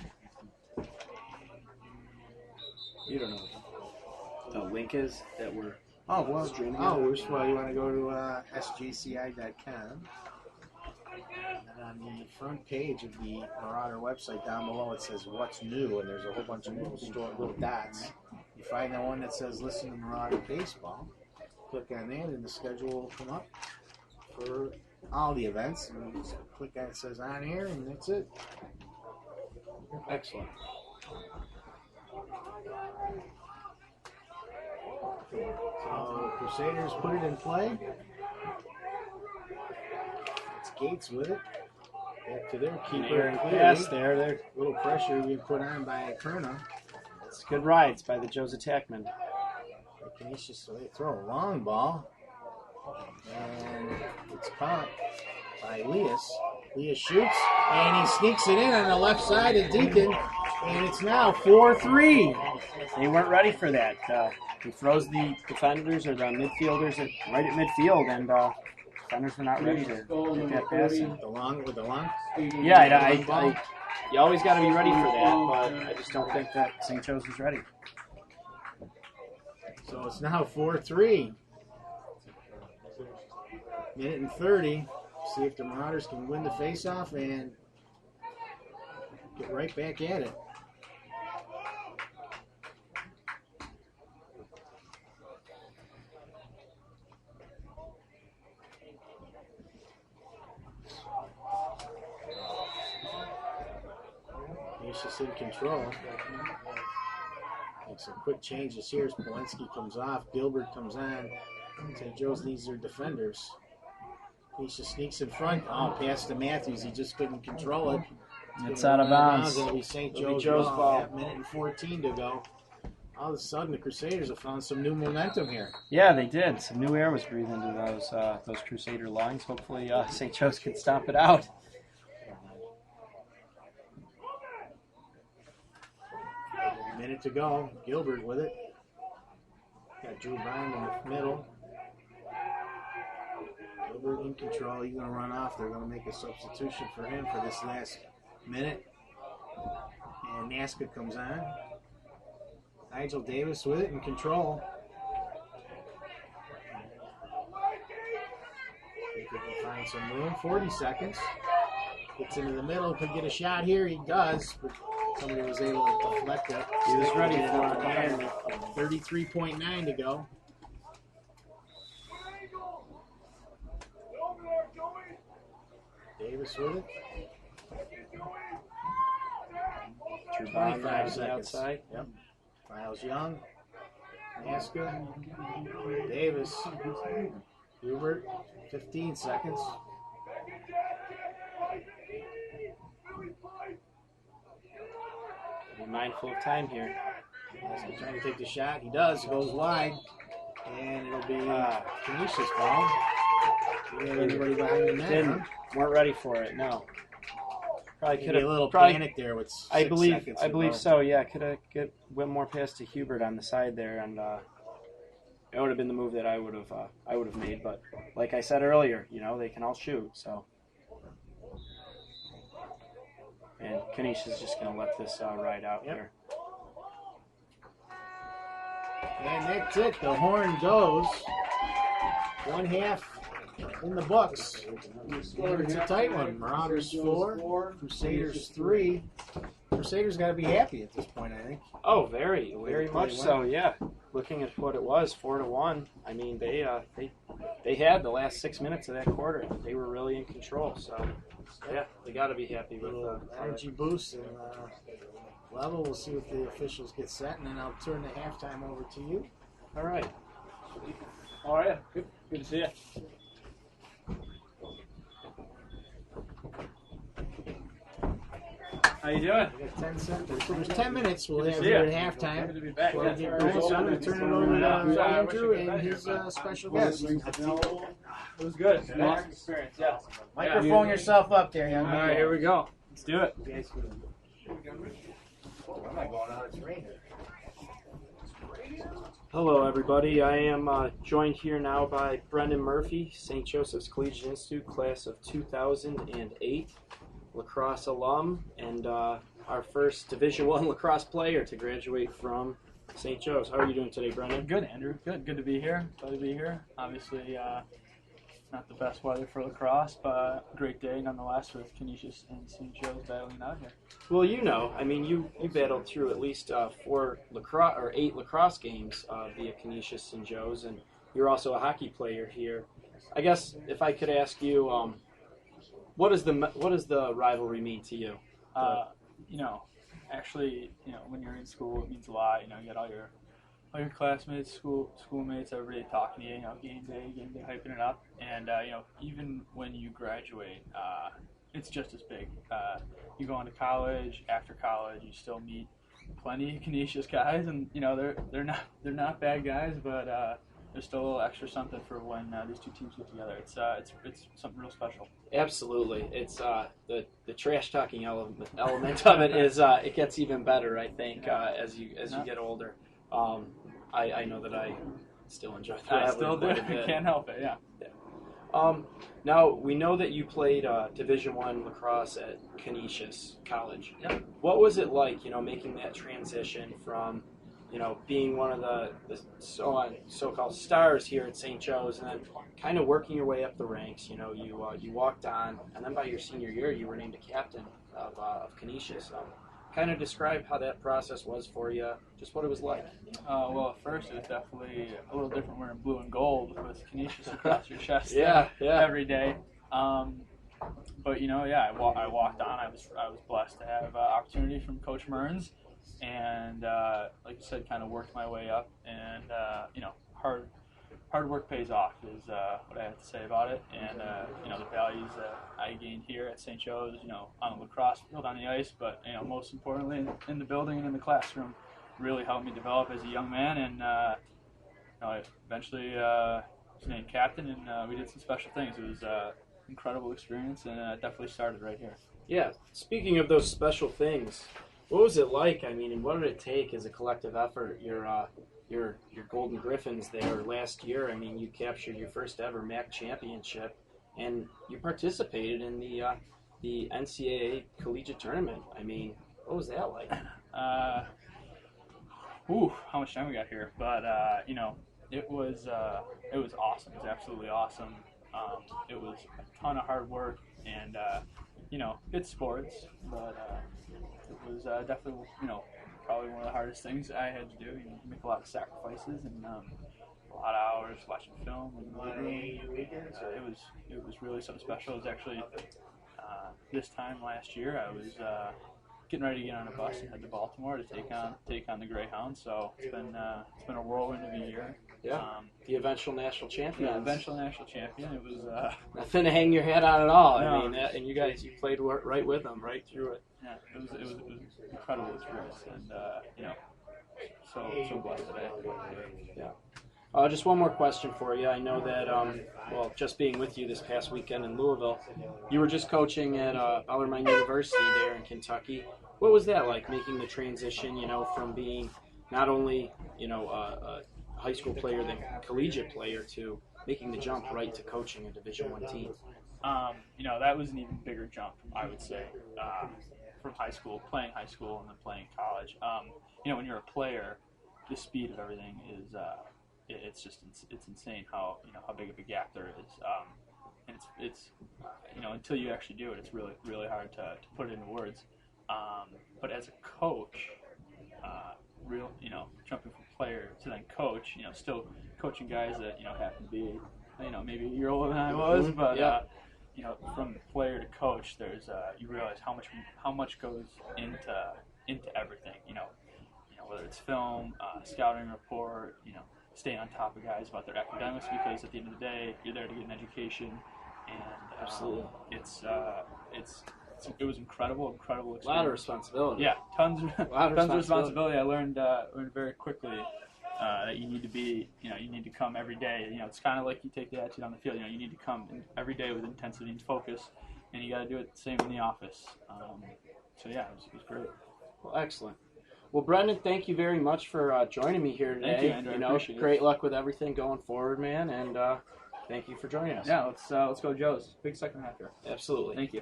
You don't know what the link is that we're Oh, well, streaming. you want to go to sjci.com. And on the front page of the Marauder website down below, it says what's new, and there's a whole bunch of little dots. You find the one that says listen to Marauder Baseball. Click on that, and the schedule will come up for all the events. And you just click on it, says on air, and that's it. Excellent. So Crusaders put it in play. It's Gates with it. Back to their keeper. Yes, there. A little pressure being put on by Perna. It's good rides by the Joe's attackmen. Canisius, so they throw a long ball. And it's caught by Elias. Elias shoots, and he sneaks it in on the left side of Deacon. And it's now 4-3. They weren't ready for that. He throws the defenders or the midfielders right at midfield, and defenders were not ready to get that pass in. With the long. Yeah, you always got to be ready for that, but I just don't think that St. Joe's was ready. So it's now 4-3. Minute and 30. See if the Marauders can win the faceoff and get right back at it. Canisius in control. Make some quick changes here. Polanski comes off. Gilbert comes on. St. Joe's needs their defenders. Kenisha sneaks in front. Oh, pass to Matthews. He just couldn't control it. It's out of bounds. It'll be St. It'll be Joe's Joe's ball. ball. Yeah, minute and 14 to go. All of a sudden, the Crusaders have found some new momentum here. Yeah, they did. Some new air was breathed into those Crusader lungs. Hopefully, St. Joe's can stomp it out. Minute to go. Gilbert with it. Got Drew Brown in the middle. Gilbert in control. He's going to run off. They're going to make a substitution for him for this last minute. And Nasca comes on. Nigel Davis with it in control. Think he can find some room. 40 seconds. Gets into the middle. Could get a shot here. He does. But somebody was able to deflect it. He was ready for it. And 33.9 to go. Davis with it. Drew Bond 25 on the seconds. outside. Yep. Miles Young. Nasca. Davis. Hubert. 15 seconds. Be mindful of time here. Nasca trying to take the shot. He does. It goes wide. And it'll be Kenisha's ball. Didn't have anybody behind the net, Didn't, huh? weren't ready for it. No. Probably could Maybe a little have. Probably. panic there with 6 I believe seconds to go. so. Yeah, could have went more past to Hubert on the side there, and it would have been the move that I would have made. But like I said earlier, they can all shoot. So, and Kenisha's just going to let this ride out here. And that's it. The horn goes. 1/2 in the books. It's a tight one. Marauders 4, Crusaders 3. Crusaders got to be happy at this point, I think. Oh, very They much played so. Yeah, looking at what it was, 4-1. I mean, they had the last 6 minutes of that quarter. They were really in control. So, yeah, they got to be happy with Energy boost and level. We'll see what the officials get set, and then I'll turn the halftime over to you. All right. All right. Good to see you. How you doing? We got 10 seconds. There's 10 minutes we'll have see here ya. at halftime. Good to be back. Before we get going, so I'm going to turn it over to Andrew and his special guest. It was good. Awesome experience. Yeah. Microphone yourself up there, young All man. right, here we go. Let's do it. Hello, everybody. I am joined here now by Brendan Murphy, St. Joseph's Collegiate Institute, class of 2008, lacrosse alum, and our first Division I lacrosse player to graduate from St. Joe's. How are you doing today, Brendan? Good, Andrew. Good to be here. Glad to be here. Obviously, not the best weather for lacrosse, but great day nonetheless with Canisius and St. Joe's battling out here. Well, I mean, you battled through at least 8 lacrosse games via Canisius St. Joe's, and you're also a hockey player here. I guess if I could ask you, what does the rivalry mean to you? Actually, when you're in school, it means a lot. You get all your classmates, schoolmates, everybody talking to you. Game day, hyping it up, and even when you graduate, it's just as big. You go into college. After college, you still meet plenty of Canisius guys, and they're not bad guys, but there's still a little extra something for when these two teams get together. It's something real special. Absolutely, it's the trash talking element of it is it gets even better. I think as you get older. I know that I still enjoy that. I still do. Can't help it. Yeah. Now we know that you played Division I lacrosse at Canisius College. Yep. What was it like, making that transition from, being one of the so-called stars here at St. Joe's, and then kind of working your way up the ranks? You walked on, and then by your senior year, you were named a captain of Canisius. Kind of describe how that process was for you, just what it was like. Well, at first it was definitely a little different wearing blue and gold with Canisius across your chest Yeah. every day. But I walked on. I was blessed to have opportunity from Coach Mearns, and like you said, kind of worked my way up, and hard work pays off is what I have to say about it. And the values that I gained here at St. Joe's, on the lacrosse field, on the ice, but most importantly in the building and in the classroom, really helped me develop as a young man. And I eventually was named captain, and we did some special things. It was an incredible experience, and it definitely started right here. Yeah. Speaking of those special things, what was it like? I mean, and what did it take as a collective effort? Your Golden Griffins there last year. I mean, you captured your first ever MAC championship, and you participated in the NCAA collegiate tournament. I mean, what was that like? How much time we got here? But it was awesome. It was absolutely awesome. It was a ton of hard work, and it's sports, but it was definitely probably one of the hardest things I had to do. You make a lot of sacrifices and a lot of hours watching film. It was really something special. It was actually this time last year I was getting ready to get on a bus and head to Baltimore to take on the Greyhounds. So it's been a whirlwind of a year. Yeah, the eventual national champion. Yeah, eventual national champion. It was nothing to hang your head on at all. No. I mean, and you guys, you played right with them, right through it. Yeah, it was an incredible experience, and so blessed today. Yeah. Just one more question for you. I know that, just being with you this past weekend in Louisville, you were just coaching at Bellarmine University there in Kentucky. What was that like, making the transition, from being not only, a high school player, then collegiate player, to making the jump right to coaching a Division I team? That was an even bigger jump, I would say, from playing high school and then playing college. When you're a player, the speed of everything is it's insane how big of a gap there is. And it's until you actually do it, it's really, really hard to put it into words. But as a coach, jumping from player to then coach, still coaching guys that happen to be maybe a year older than I was, but yeah. From player to coach, there's you realize how much goes into everything. Whether it's film, scouting report, staying on top of guys about their academics, because at the end of the day, you're there to get an education, and Absolutely. It was incredible experience. A lot of responsibility. Yeah, tons of responsibility. I learned very quickly that you need to be, you need to come every day. It's kind of like you take the attitude on the field. You need to come every day with intensity and focus, and you got to do it the same in the office. It was great. Well, excellent. Well, Brendan, thank you very much for joining me here today. Thank you, Andrew. I appreciate it. Great luck with everything going forward, man, and thank you for joining us. Yeah, let's go, Joe's. Big second half here. Absolutely. Thank you.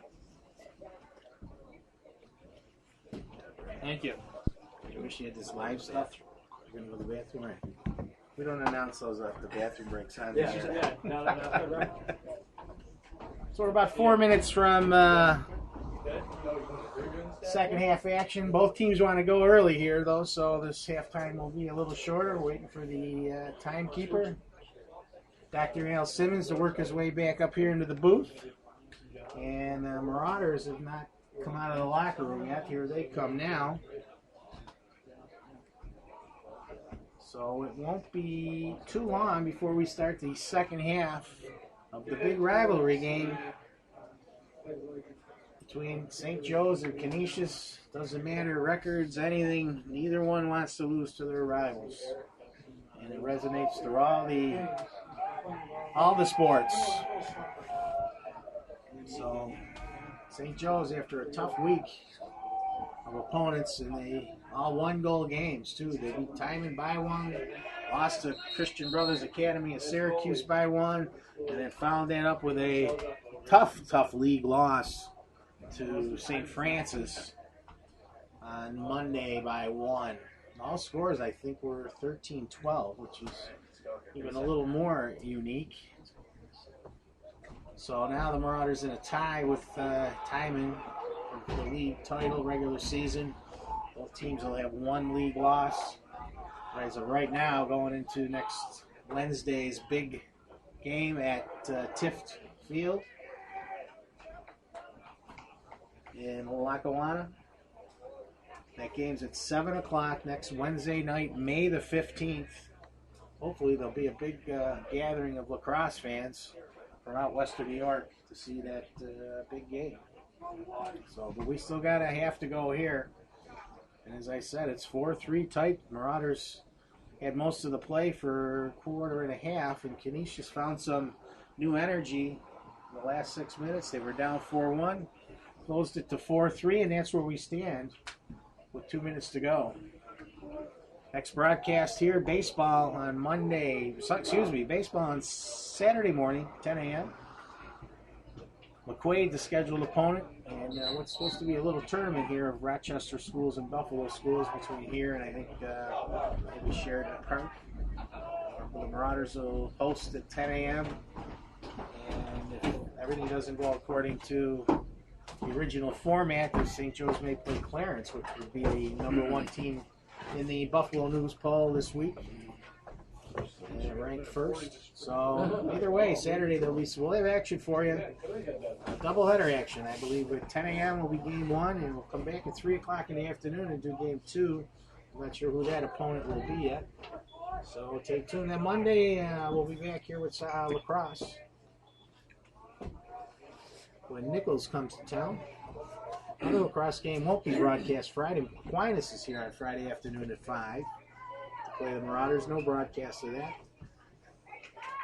Thank you. I wish you had this live stuff. You're going to go to the bathroom, right? We don't announce those at the bathroom breaks on the air. No. So we're about 4 minutes from second half action. Both teams want to go early here, though, so this halftime will be a little shorter. We're waiting for the timekeeper, Dr. Al Simmons, to work his way back up here into the booth. And the Marauders have not come out of the locker room yet. Here they come now. So it won't be too long before we start the second half of the big rivalry game between St. Joe's and Canisius. Doesn't matter, records, anything. Neither one wants to lose to their rivals. And it resonates through all the sports. So St. Joe's, after a tough week of opponents, and they all one-goal games, too. They beat Timon by one, lost to Christian Brothers Academy of Syracuse by one, and then followed that up with a tough league loss to St. Francis on Monday by one. All scores, I think, were 13-12, which is even a little more unique. So now the Marauders in a tie with Timon for the league title regular season. Both teams will have one league loss. As of right now, going into next Wednesday's big game at Tift Field in Lackawanna. That game's at 7 o'clock next Wednesday night, May the 15th. hopefully there'll be a big gathering of lacrosse fans from out western New York to see that big game. So, but we still got a half to go here. And as I said, it's 4-3 tight. Marauders had most of the play for a quarter and a half, and Canisius found some new energy in the last 6 minutes. They were down 4-1, closed it to 4-3, and that's where we stand with 2 minutes to go. Next broadcast here, baseball on baseball on Saturday morning, 10 a.m. McQuaid, the scheduled opponent, and what's supposed to be a little tournament here of Rochester schools and Buffalo schools between here and I think maybe Sheridan Park. The Marauders will host at 10 a.m. And if everything doesn't go according to the original format, the St. Joe's may play Clarence, which would be the number one team in the Buffalo News poll this week. Ranked first. So either way, Saturday we'll have action for you. Doubleheader action, I believe. At 10 a.m. will be game 1, and we'll come back at 3 o'clock in the afternoon and do game 2. I'm not sure who that opponent will be yet. So stay tuned. Then Monday we'll be back here with lacrosse when Nichols comes to town. Another lacrosse game won't be broadcast Friday. Aquinas is here on Friday afternoon at 5. Play the Marauders, no broadcast of that.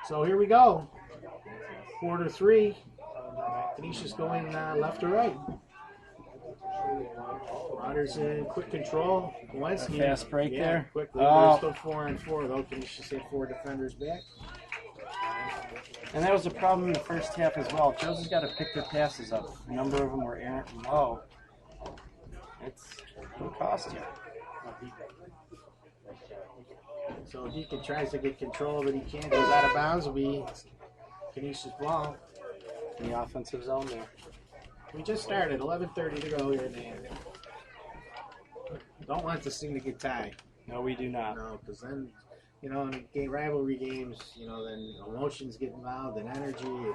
So here we go. 4-3. Canisius going left to right. Marauders in quick control. Walensky. Fast break there. Quickly. They're still 4-on-4 though. Canisius had 4 defenders back. And that was a problem in the first half as well. Jose's got to pick their passes up. A number of them were errant and low. It'll cost you. So Deacon tries to get control, but he can't. Goes out of bounds. Will be Canisius ball. In the offensive zone there. We just started. 11:30 to go here in the end. Don't want this thing to get tied. No, we do not. No, because then, in rivalry games, then emotions get involved and energy.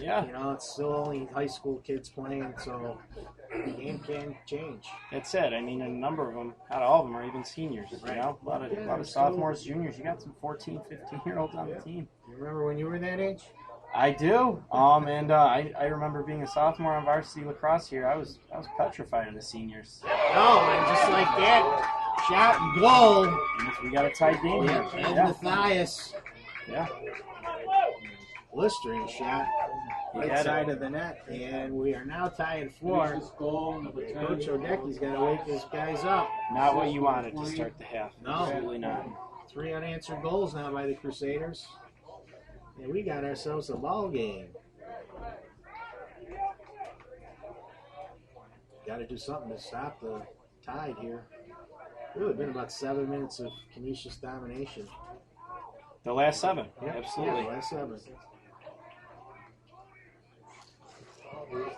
Yeah. It's still only high school kids playing, so the game can change. That's it. I mean, a number of them, not all of them, are even seniors. Right. A lot of sophomores, juniors. You got some 14, 15-year-olds on the team. You remember when you were that age? I do. And I remember being a sophomore on varsity lacrosse here. I was petrified of the seniors. No, and just like that, shot and goal. We got a tight game here. And Yeah. Matthias. Yeah. Blistering shot. Right side of the net, and we are now tied 4. Coach Odecki's got to wake his guys up. Not what you wanted to start the half. No. Absolutely not. 3 unanswered goals now by the Crusaders. And we got ourselves a ball game. Got to do something to stop the tide here. Really been about 7 minutes of Canisius domination. The last 7. Yep. Absolutely. Yeah, last 7.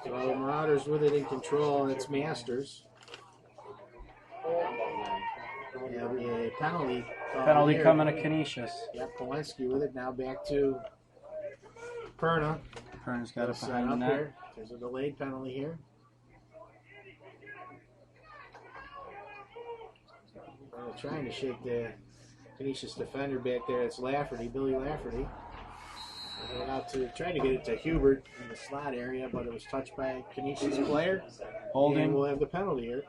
So Marauders with it in control, and it's Masters. Yeah, we have a penalty. Penalty here. coming to Canisius. Yep, Walensky with it. Now back to Perna. Perna's got it Set behind the up net. there. There's a delayed penalty here. Trying to shake the Canisius defender back there. It's Lafferty, Billy Lafferty. Went out to try to get it to Hubert in the slot area, but it was touched by a Canisius player. Holding. And we'll have the penalty here.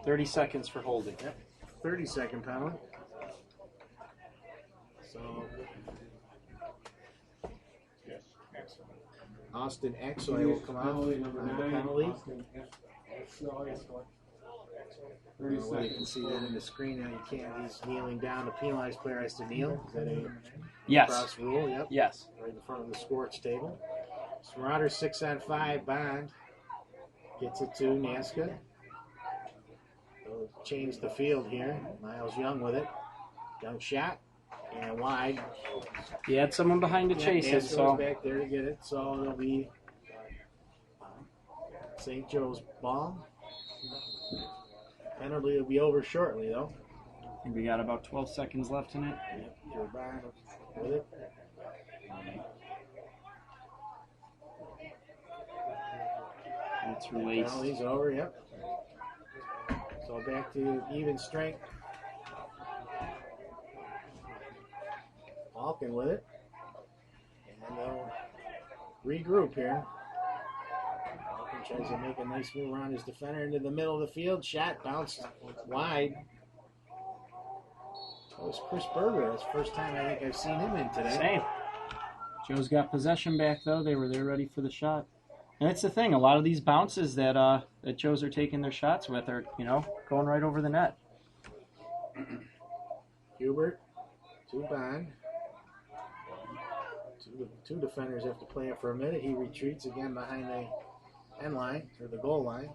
30 seconds for holding. Yep, 30-second penalty. So Austin Exoy will come out on the penalty. Well, you can see that in the screen now. You can't. He's kneeling down. The penalized player has to kneel. Is that a Yes. cross rule? Yep. Yes. Right in front of the sports table. So Marauders 6-on-5. Bond gets it to Naska. They'll change the field here. Miles Young with it. Young shot and wide. He had someone behind to chase it, Nasca's so back there to get it. So it'll be St. Joe's ball. Penalty will be over shortly, though. I think we got about 12 seconds left in it. Yep, Joe Bond with it. It's released. Penalty's over, yep. So back to even strength. Balkan with it. And they'll regroup here. Balkan tries to make a nice move around his defender into the middle of the field. Shot bounced wide. That was Chris Berger. That's the first time I think I've seen him in today. Same. Joe's got possession back, though. They were there ready for the shot. And that's the thing. A lot of these bounces that Joe's are taking their shots with are, going right over the net. Hubert to Bond. Two defenders have to play it for a minute. He retreats again behind the end line, or the goal line.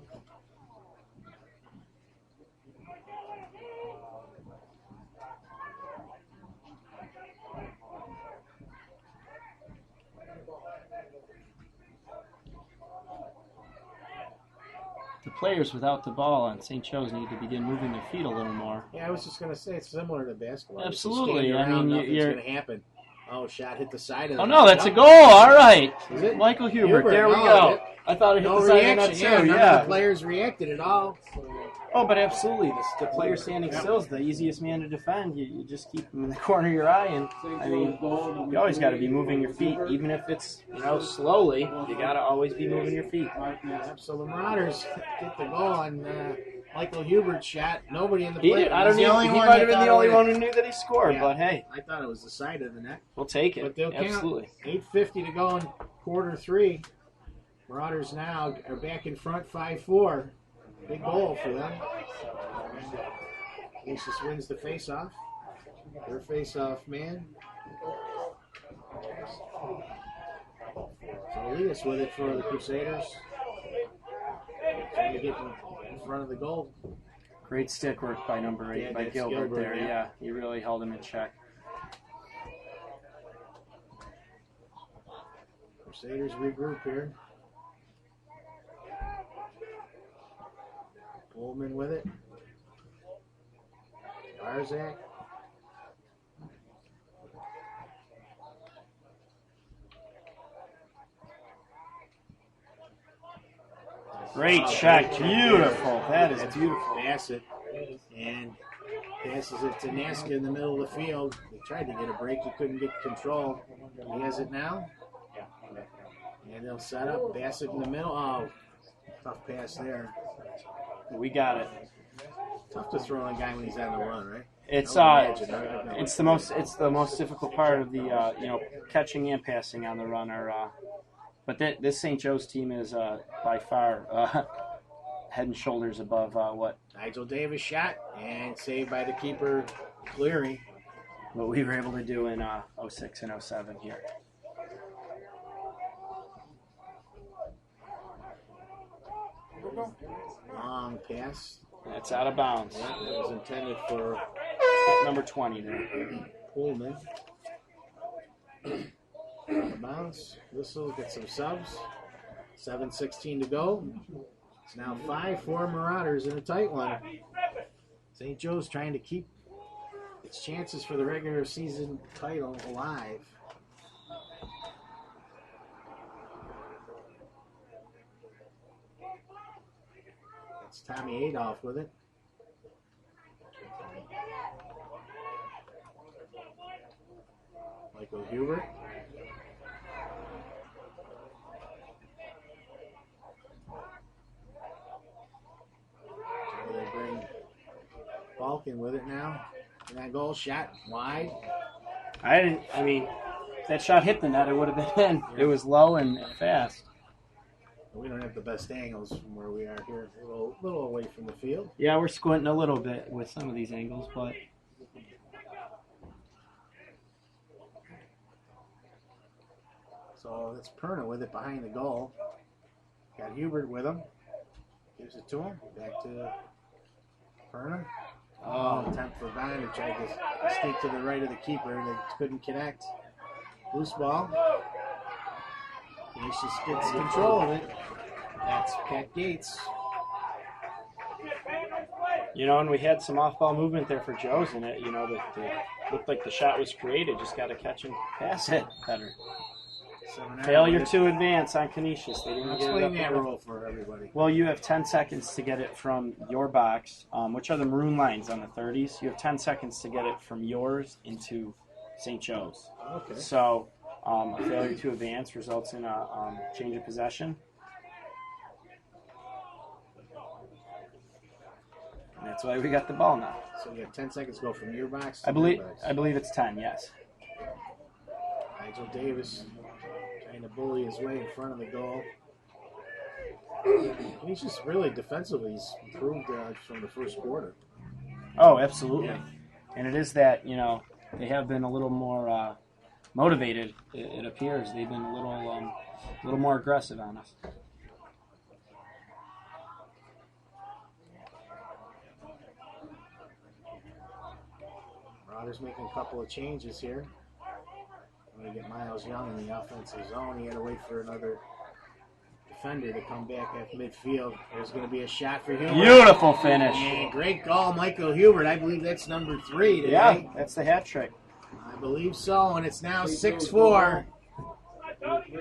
The players without the ball on St. Joe's need to begin moving their feet a little more. Yeah, I was just going to say it's similar to basketball. Absolutely. If you stand around, I mean, nothing's you're. going to happen. Oh, shot hit the side of the Oh no, that's a goal. All right, Is it? Michael Hubert. There we no, go. I thought it hit No the side of the reaction. net Yeah, too. none of Yeah. the players reacted at all. Oh, but absolutely. The player standing still is the easiest man to defend. You just keep him in the corner of your eye, and I mean, you always got to be moving your feet, even if it's slowly. You got to always be moving your feet. Yeah, so the Marauders get the goal on Michael Hubert's shot. Nobody in the He play. did. I don't He's the even. only He one might that have been thought the only of it. one who knew that he scored. Yeah. But hey, I thought it was the side of the net. we'll take it. But they'll count. Absolutely. 8:50 to go in quarter three. Marauders now are back in front 5-4. Big goal for them. Lucius wins the face-off. Their face-off man. So Elias with it for the Crusaders. Trying to get in front of the goal. Great stick work by number 8, Yeah, by that's Gilbert Gilbert, there. yeah. Yeah, he really held him in check. Crusaders regroup here. Pullman with it. Barzak. Great check. Beautiful. That is beautiful. Bassett. And passes it to Naska in the middle of the field. They tried to get a break. He couldn't get control. He has it now. And they'll set up. Bassett in the middle. Oh, tough pass there. We got it. Tough to throw on a guy when he's on the run, right? It's I would imagine, right? it's the most difficult part of the catching and passing on the run. But this St. Joe's team is by far head and shoulders above what Nigel Davis shot and saved by the keeper, Cleary. we were able to do in 06 and 07 here. Long pass. It's out of bounds. Yeah, that was intended for Number 20 there. Pullman. Out of bounds. Whistle, get some subs. 7:16 to go. It's now 5-4 Marauders in a tight one. St. Joe's trying to keep its chances for the regular season title alive. That's Tommy Adolph with it. Michael Hubert. So they bring Balkan with it now. And that goal shot wide. If that shot hit the net, it would have been in. It was low and fast. We don't have the best angles from where we are here. A little away from the field. Yeah, we're squinting a little bit with some of these angles, but So it's Perna with it behind the goal. Got Hubert with him. Gives it to him. Back to Perna. Oh, attempt for Bond who tried to sneak to the right of the keeper. They couldn't connect. Loose ball. Canisius gets control of it. That's Pat Gates. and we had some off-ball movement there for Joe's in it. That looked like the shot was created. Just got to catch and pass it better. Failure to advance on Canisius. They didn't get it Explain up that the- rule for everybody. Well, you have 10 seconds to get it from your box, which are the maroon lines on the 30s. You have 10 seconds to get it from yours into St. Joe's. Okay. So a failure to advance results in a change of possession. And that's why we got the ball now. So we got 10 seconds to go from your box to I believe their box. I believe it's 10. Yes. Nigel Davis trying to bully his way in front of the goal. He's just really defensively he's improved from the first quarter. Oh, absolutely. Yeah. And it is that they have been a little more motivated. It appears they've been a little more aggressive on us. Marauders making a couple of changes here. I'm going to get Miles Young in the offensive zone. He had to wait for another defender to come back at midfield. There's going to be a shot for Hubert. Beautiful finish. And great goal, Michael Hubert. I believe that's number 3 today. Yeah, that's the hat trick. I believe so, and it's now 6-4.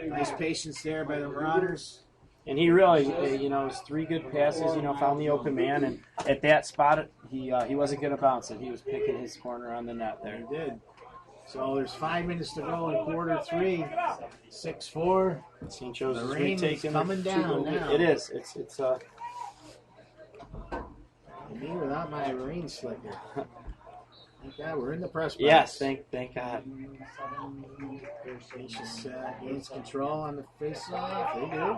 Nice patience there by the Marauders. And he really, his 3 good passes, found the open man, and at that spot, he wasn't going to bounce it. He was picking his corner on the net there. He did. So there's 5 minutes to go in quarter 3. 6-4. St. Joe's The is rain is retaking coming down now. It is. It's Me without my rain slicker. Thank God we're in the press box. yes, thank God. Canisius gains control on the face-off. They do.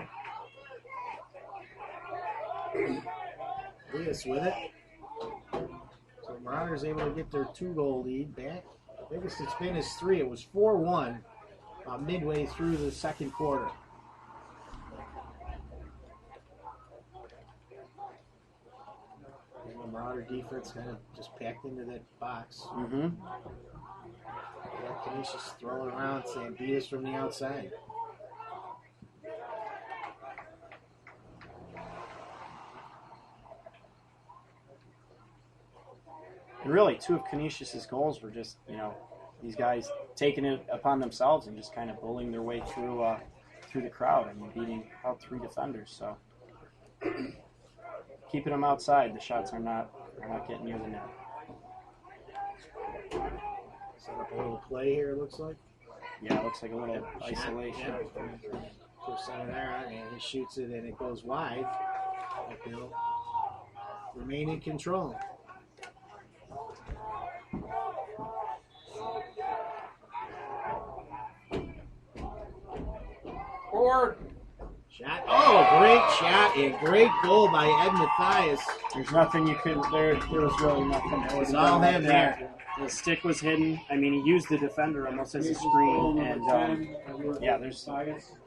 Leas with it. So Marauders able to get their 2-goal lead back. The biggest it's been is 3. It was 4-1 midway through the second quarter. And the Marauder defense kind of just packed into that box. Mm-hmm. Canisius throwing around saying beat us from the outside. And really, 2 of Canisius' goals were just, these guys taking it upon themselves and just kind of bullying their way through the crowd and beating out 3 defenders. So keeping them outside, the shots are not getting near the net. Set up a little play here, it looks like. Yeah, it looks like a little isolation. For center there, and he shoots it and it goes wide. They'll remain in control. Forward. Shot. Oh, great shot and great goal by Ed Mathias. There's nothing you could. There was really nothing. That was It's all him there. The stick was hidden. I mean, he used the defender almost as a screen, and there's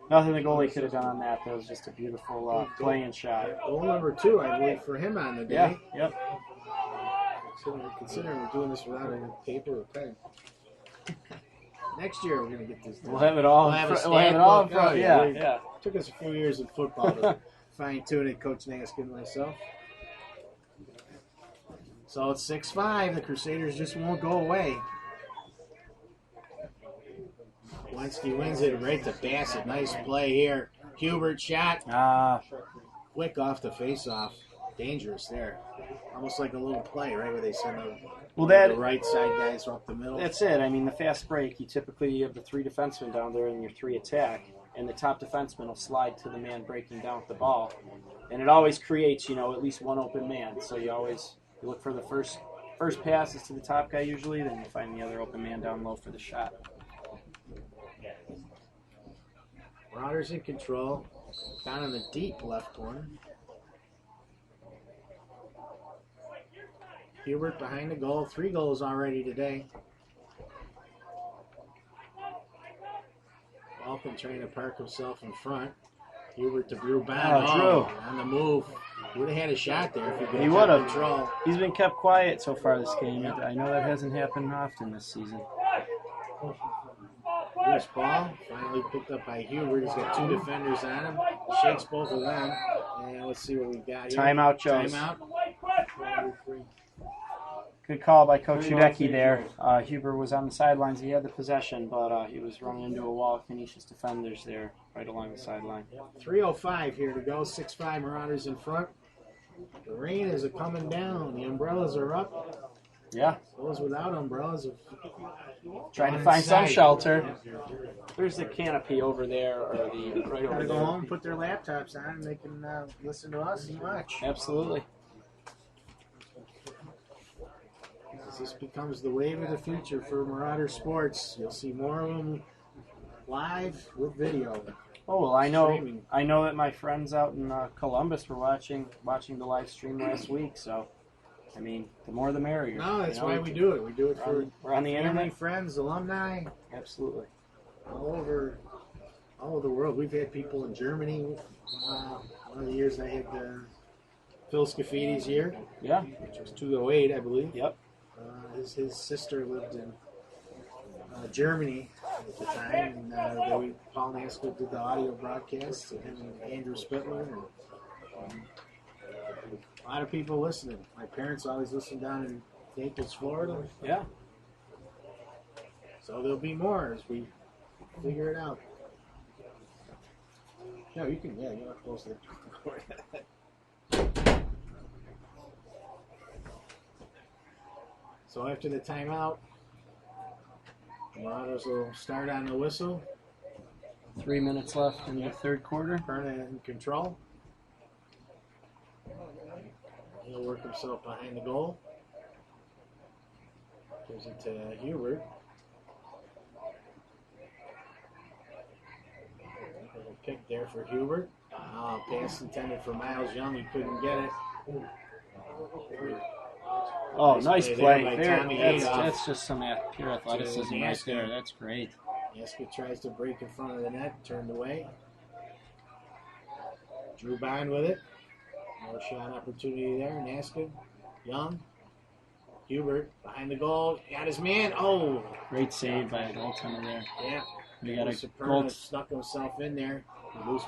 nothing the goalie could have done on that. That was just a beautiful play and shot. Goal number 2, I believe, for him on the day. Yeah. Yep. Considering we're doing this without any paper or pen. Next year we're going to get this done. We'll have it all. We'll have a We'll have it all in stat book. front. Oh, Yeah. yeah. Yeah. Took us a few years in football to fine-tune it, Coach Naskin and myself. So it's 6-5. The Crusaders just won't go away. Wenski wins it right to Bassett. Nice play here. Hubert shot. Quick off the face-off. Dangerous there. Almost like a little play, right, where they send the right side guys up the middle. That's it. I mean, the fast break, you typically have the 3 defensemen down there and your 3 attack, and the top defenseman will slide to the man breaking down with the ball. And it always creates, at least one open man. So you look for the first passes to the top guy usually, then you find the other open man down low for the shot. Marauders in control. Down in the deep left corner. Hubert behind the goal. 3 goals already today. Malcolm trying to park himself in front. Hubert to Drew Bond. Drew. On the move. Would have had a shot there if He would have. Control. He's been kept quiet so far this game. I know that hasn't happened often this season. Loose ball. Finally picked up by Hubert. He's got 2 defenders on him. Shakes both of them. And let's see what we've got here. Timeout, Jones. Timeout. Good call by Coach Hudecki there. Huber was on the sidelines. He had the possession, but he was running into a wall of Canisius defenders there right along the sideline. 3:05 here to go. 6-5 Marauders in front. The rain is coming down. The umbrellas are up. Yeah, Those without umbrellas have trying to gone find some inside. shelter. There's the canopy over there, or the right Gotta over go there. home, put their laptops on, and they can listen to us and watch. Absolutely. As this becomes the wave of the future for Marauder Sports, you'll see more of them live with video. Oh well, I know. Streaming. I know that my friends out in Columbus were watching the live stream last week. So, I mean, the more the merrier. No, that's you know? why we do it. We do it for We're on the family, internet. friends, alumni, Absolutely. all over the world. We've had people in Germany. One of the years I had Phil Scaffidi's year, Yeah. which was 208, I believe. Yep. His sister lived in Germany at the time, and Paul Naskell did the audio broadcast, and him and Andrew Spittler, and a lot of people listening. My parents always listened down in Naples, Florida, Yeah. so there'll be more as we figure it out. No, you can, yeah, you're not close to the So after the timeout, the Marauders will start on the whistle. 3 minutes left in the third quarter. Perna in control. He'll work himself behind the goal. Gives it to Hubert. Little pick there for Hubert. Pass intended for Miles Young. He couldn't get it. Oh, nice play. by There, Tommy that's, Adolph. that's just some pure athleticism right Nasty. there. That's great. Yaska tries to break in front of the net, turned away. Drew Bond with it. No shot opportunity there. Naska, Young, Hubert behind the goal. Got his man. Oh, Great save by the goaltender there. yeah. We got a Superna goal. snuck himself in there.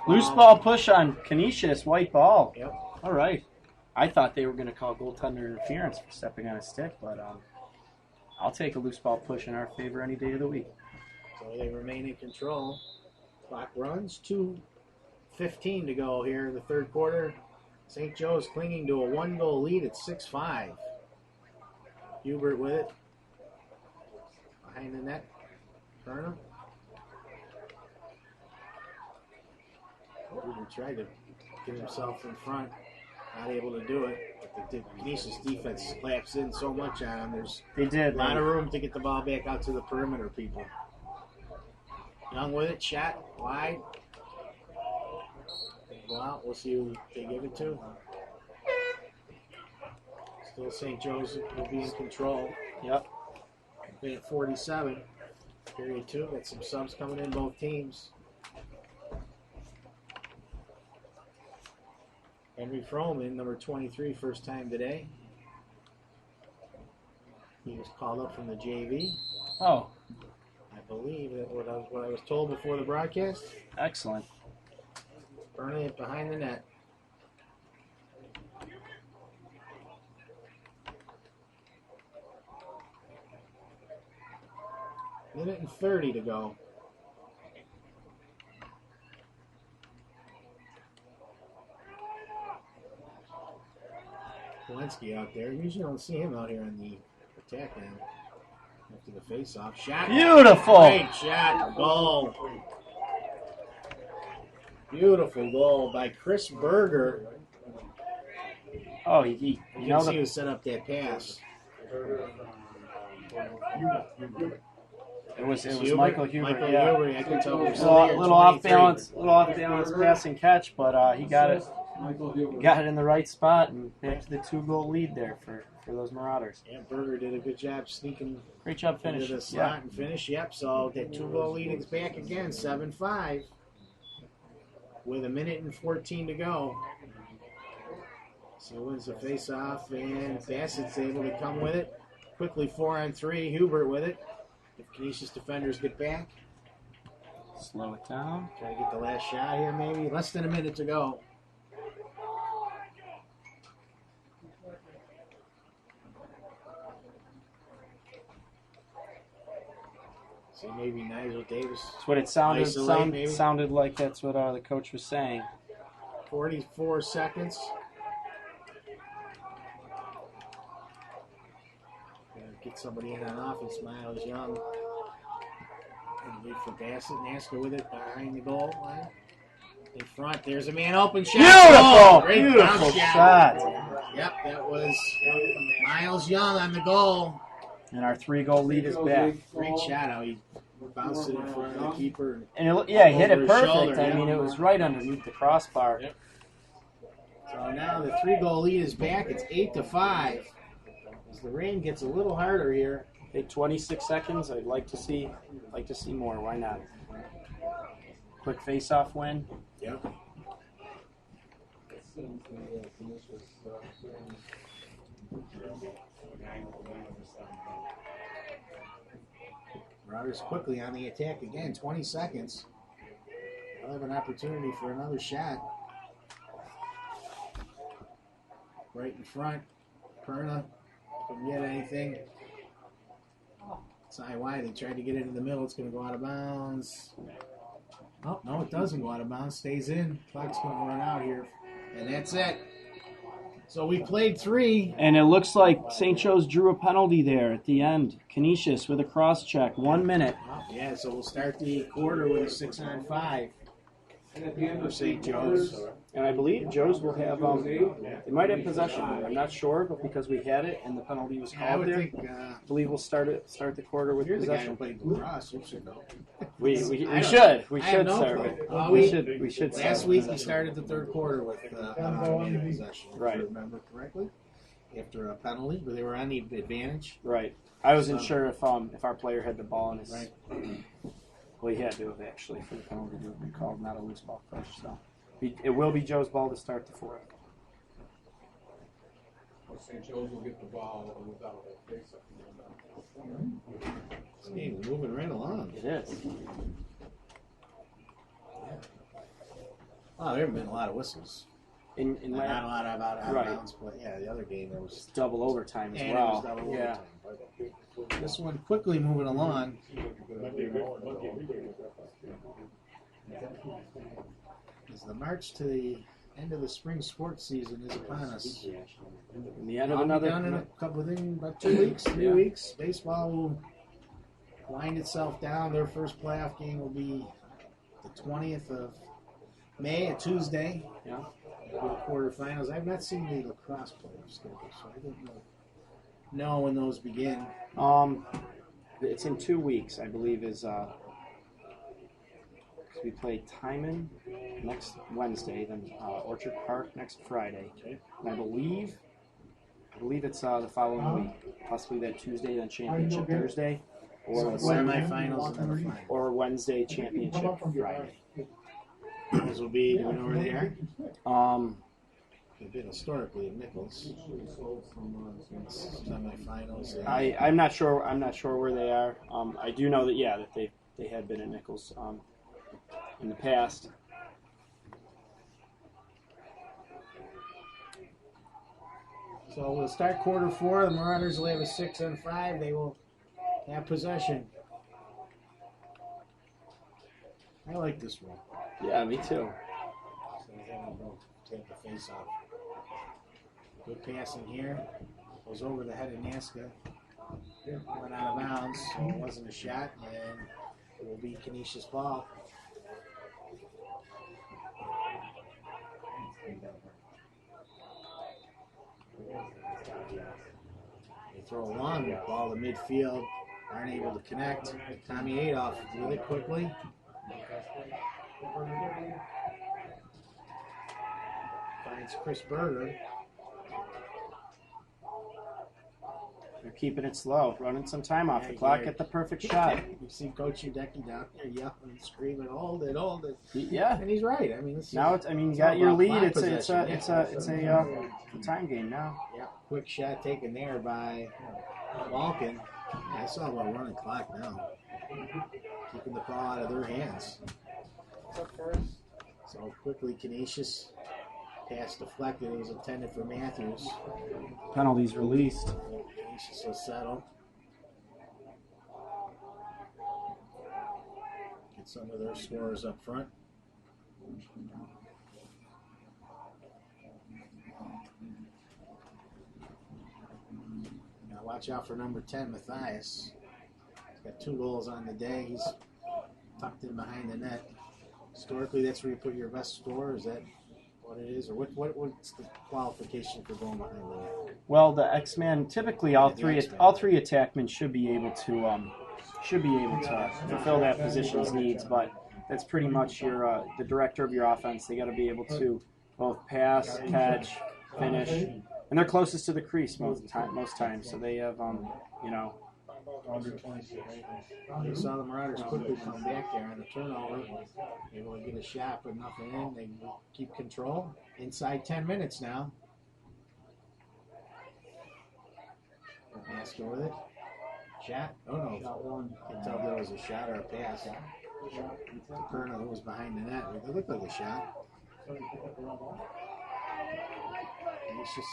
Loose ball push on Canisius, white ball. Yep. All right. I thought they were going to call goaltender interference for stepping on a stick, but I'll take a loose ball push in our favor any day of the week. So they remain in control. Clock runs. 2:15 to go here in the third quarter. St. Joe's clinging to a one-goal lead at 6-5. Hubert with it. Behind the net. Perna. Hubert tried to get himself in front. Not able to do it. But the Canisius defense collapsed in so much on him. There's They did. a lot of room to get the ball back out to the perimeter people. Young with it, shot wide. Go out. We'll see who they give it to. Still St. Joe's will be in control. Yep. Been at 47. Period 2. Got some subs coming in both teams. Henry Froman, number 23, first time today. He was called up from the JV. Oh, I believe that what I was told before the broadcast. excellent. Burning it behind the net. Minute and 30 to go. Walensky out there. Usually don't see him out here on the attack end. After the face-off. Shot. Beautiful. Great shot. Goal. Beautiful goal by Chris Berger. Oh, You you can know see the who set up that pass. it was Hubert? Michael Hubert. Michael Yeah. Hubert. I can tell he's Little off balance pass and catch, but he got it. Got it in the right spot and back to the 2-goal lead there for those Marauders. Yeah, Berger did a good job sneaking Great job into finishing. the slot Yeah. and finish. Yep, so that 2-goal lead is back again, 7-5. With a minute and 14 to go. So wins the face-off, and Bassett's able to come with it. Quickly 4-on-3, Hubert with it. If Canisius defenders get back. Slow it down. Try to get the last shot here, maybe. Less than a minute to go. So maybe Nigel Davis. That's what it sounded. Isolate, maybe. Sounded like that's what the coach was saying. 44 seconds. get somebody in on offense. Miles Young. And wait for Bassett. Naska with it behind the goal line. In front, there's a man open shot. Beautiful, Great beautiful bounce shot. Yep, that was Miles Young on the goal. And our 3-goal lead is back. Great shot how he bounced it in front of the keeper. And he hit Over it his perfect. shoulder, I yeah. mean, it was right underneath the crossbar. Yep. So now the 3-goal lead is back. It's 8-5. As the rain gets a little harder here. Hey, 26 seconds. I'd like to see more. Why not? Quick face-off win. Yep. Marauders quickly on the attack again. 20 seconds. They'll have an opportunity for another shot. Right in front. Perna couldn't get anything. It's high wide. They tried to get it in the middle. It's going to go out of bounds. Oh, no, it doesn't go out of bounds. Stays in. Clock's going to run out here. And that's it. So we played 3. And it looks like St. Joe's drew a penalty there at the end. Canisius with a cross check. 1 minute. Oh, yeah, so we'll start the quarter with a 6-on-5 for St. Joe's. And I believe Joe's will have, they might have possession. I'm not sure, but because we had it and the penalty was I called would there, think I believe we'll start the quarter with you're the guy who possession. played lacrosse. You should know. We I should. don't- We I have should no start clue. it. We should start Last with week we possession. started the third quarter with automated possession, if Right. I remember correctly. After a penalty, where they were on the advantage. Right. I wasn't sure if our player had the ball in his. Right. Well, he had to have actually for the penalty to have been called, not a loose ball push. So it will be Joe's ball to start the fourth. St. Joe's will get the ball without a face-up. This game's moving right along. It is. Oh, there have been a lot of whistles. In Not a lot of out of Right. bounds, but yeah, the other game there was. double overtime as And well. it was double Yeah. overtime. But this one quickly moving along. As the march to the end of the spring sports season is upon us. In the end of I'll be another. done in a couple within about 2 weeks, 3 Yeah. weeks. Baseball will wind itself down. Their first playoff game will be the 20th of May, a Tuesday. Yeah. The quarterfinals. I've not seen the lacrosse playoff schedule, so I don't know when those begin. It's in 2 weeks, I believe. We play Timon next Wednesday, then Orchard Park next Friday, and I believe it's the following week, possibly that Tuesday, then Championship Thursday, or Semifinals and then the final. or Wednesday Championship Friday. Those will be, do you know where they are? They've been historically at Nichols. Semifinals. and- I'm not sure. I'm not sure where they are. I do know that they had been at Nichols in the past. So we'll start quarter 4. The Marauders will have a 6-on-5. They will have possession. I like this one. Yeah, me too. So they will take the face off. Good passing here. Goes over the head of Naska. Went out of bounds. So it wasn't a shot, and it will be Canisius ball. They throw a long ball to midfield. Aren't able to connect. Tommy Adolph with it quickly. Finds Chris Berger. They're keeping it slow, running some time off the Yeah, clock. yeah. Get the perfect shot. You see Coach Udecki down there yelling and screaming, hold it, hold it. Yeah. And he's right. I mean, this Now is, you it's got all your about lead. clock It's a possession, time game now. yeah, quick shot taken there by Malkin. I saw a running clock now. Keeping the ball out of their hands. So quickly, Canisius pass deflected. It was intended for Matthews. Penalties released. Canisius will settle. Get some of their scorers up front. Now watch Watch out for number 10, Matthias. He's got 2 goals on the day. He's tucked in behind the net. Historically, that's where you put your best score. Is that what it is, or what's the qualification for going behind the net? Well, the X-Man typically all Yeah, the three X-Man. attackmen should be able to fulfill that position's needs, but that's pretty much your the director of your offense. They got to be able to both pass, catch, finish, and they're closest to the crease most times. So they have you know. You saw the Marauders quickly come back there on the turnover. Able to get a shot, but nothing in. They keep control. Inside 10 minutes now. Pass with it. Shot. Oh no. Can't tell if there was a shot or a pass. Colonel, who was behind the net. It looked like a shot. It's just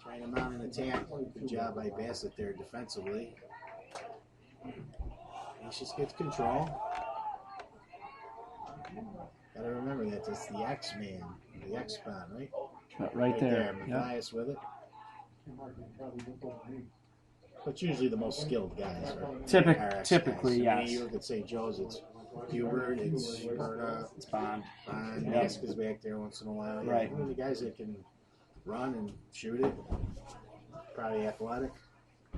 trying to mount an attack. Good job by Bassett there defensively. He just gets control. Gotta remember that that's the X-Man, the X-Spawn, right? Right there. Yep. Matthias with it. But usually the most skilled guys are Typically, guys. I mean, yes. you look at St. Joe's, it's Hubert, it's Berta, It's Bond. Mask is back there once in a while. Yeah. Right. I mean, the guys that can run and shoot it, probably athletic.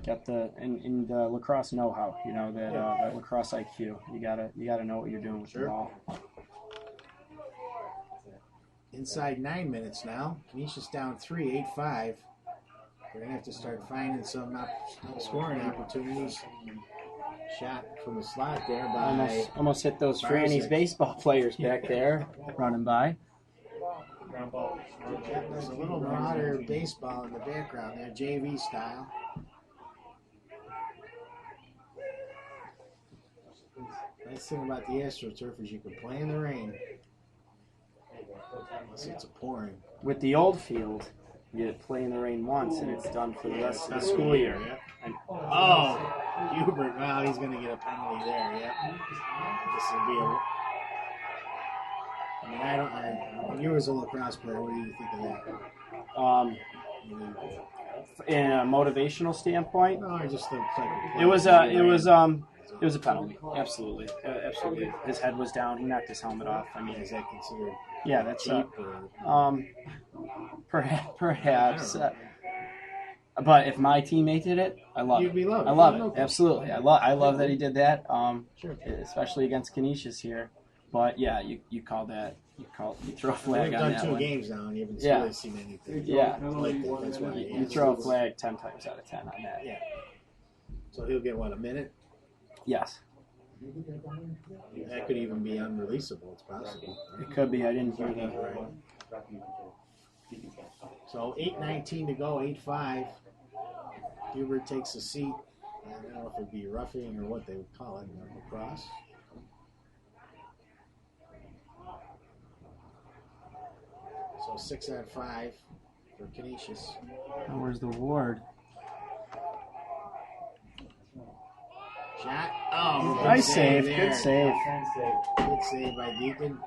Got the in the lacrosse know-how, you know, that lacrosse IQ. You gotta know what you're doing with the ball. Inside 9 minutes now. Canisius down 3, 8-5. We're going to have to start finding some scoring opportunities. Shot from the slot there by... Almost hit those Barczyk. Franny's baseball players back there running by. There's a little Marauder baseball in the background there, JV style. Nice thing about the AstroTurf is you can play in the rain. Unless it's a pouring. With the old field, you play in the rain once and it's done for the rest of the school year. And Hubert, wow, he's going to get a penalty there, This will be a... I mean, when you as a lacrosse player, what do you think of that? In a motivational standpoint, No, I just think it was a penalty. Absolutely. Absolutely. His head was down. He knocked his helmet off. I mean, Is that considered yeah, that's cheap? Or? Perhaps. But if my teammate did it, I love You'd it. be loved. I love it. Okay. Absolutely. I love that he did that. Sure. Especially against Canisius here. But yeah, you call that you throw a flag We've on done that 2 one. games now, and you haven't Yeah. really seen anything. Yeah. Like that. That's why. You throw a flag 10 times out of 10 on that. Yeah. So he'll get what, a minute? Yes, That could even be unreleasable. It's possible. it could be. I didn't hear that. Right. So 8:19 to go. 8-5. Hubert takes a seat. I don't know if it'd be roughing or what they would call it, lacrosse. So 6-5 for Canisius. Oh, where's the ward? Shot. Oh, good Nice save. there. Good save. Good save by Deacon.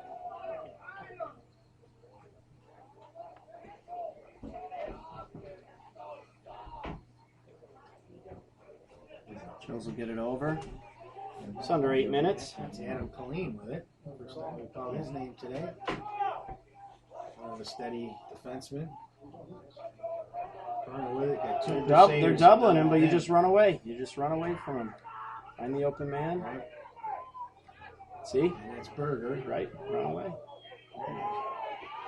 Joes will get it over. It's under 8 minutes. That's Adam Colleen with it. First time we call his name today. Kind of a steady defenseman. Turner with it. Got 2 They're Crusaders doubling him, but you net. just run away. You just run away from him. Find the open man. Right. See? And that's Berger. Right. Run away.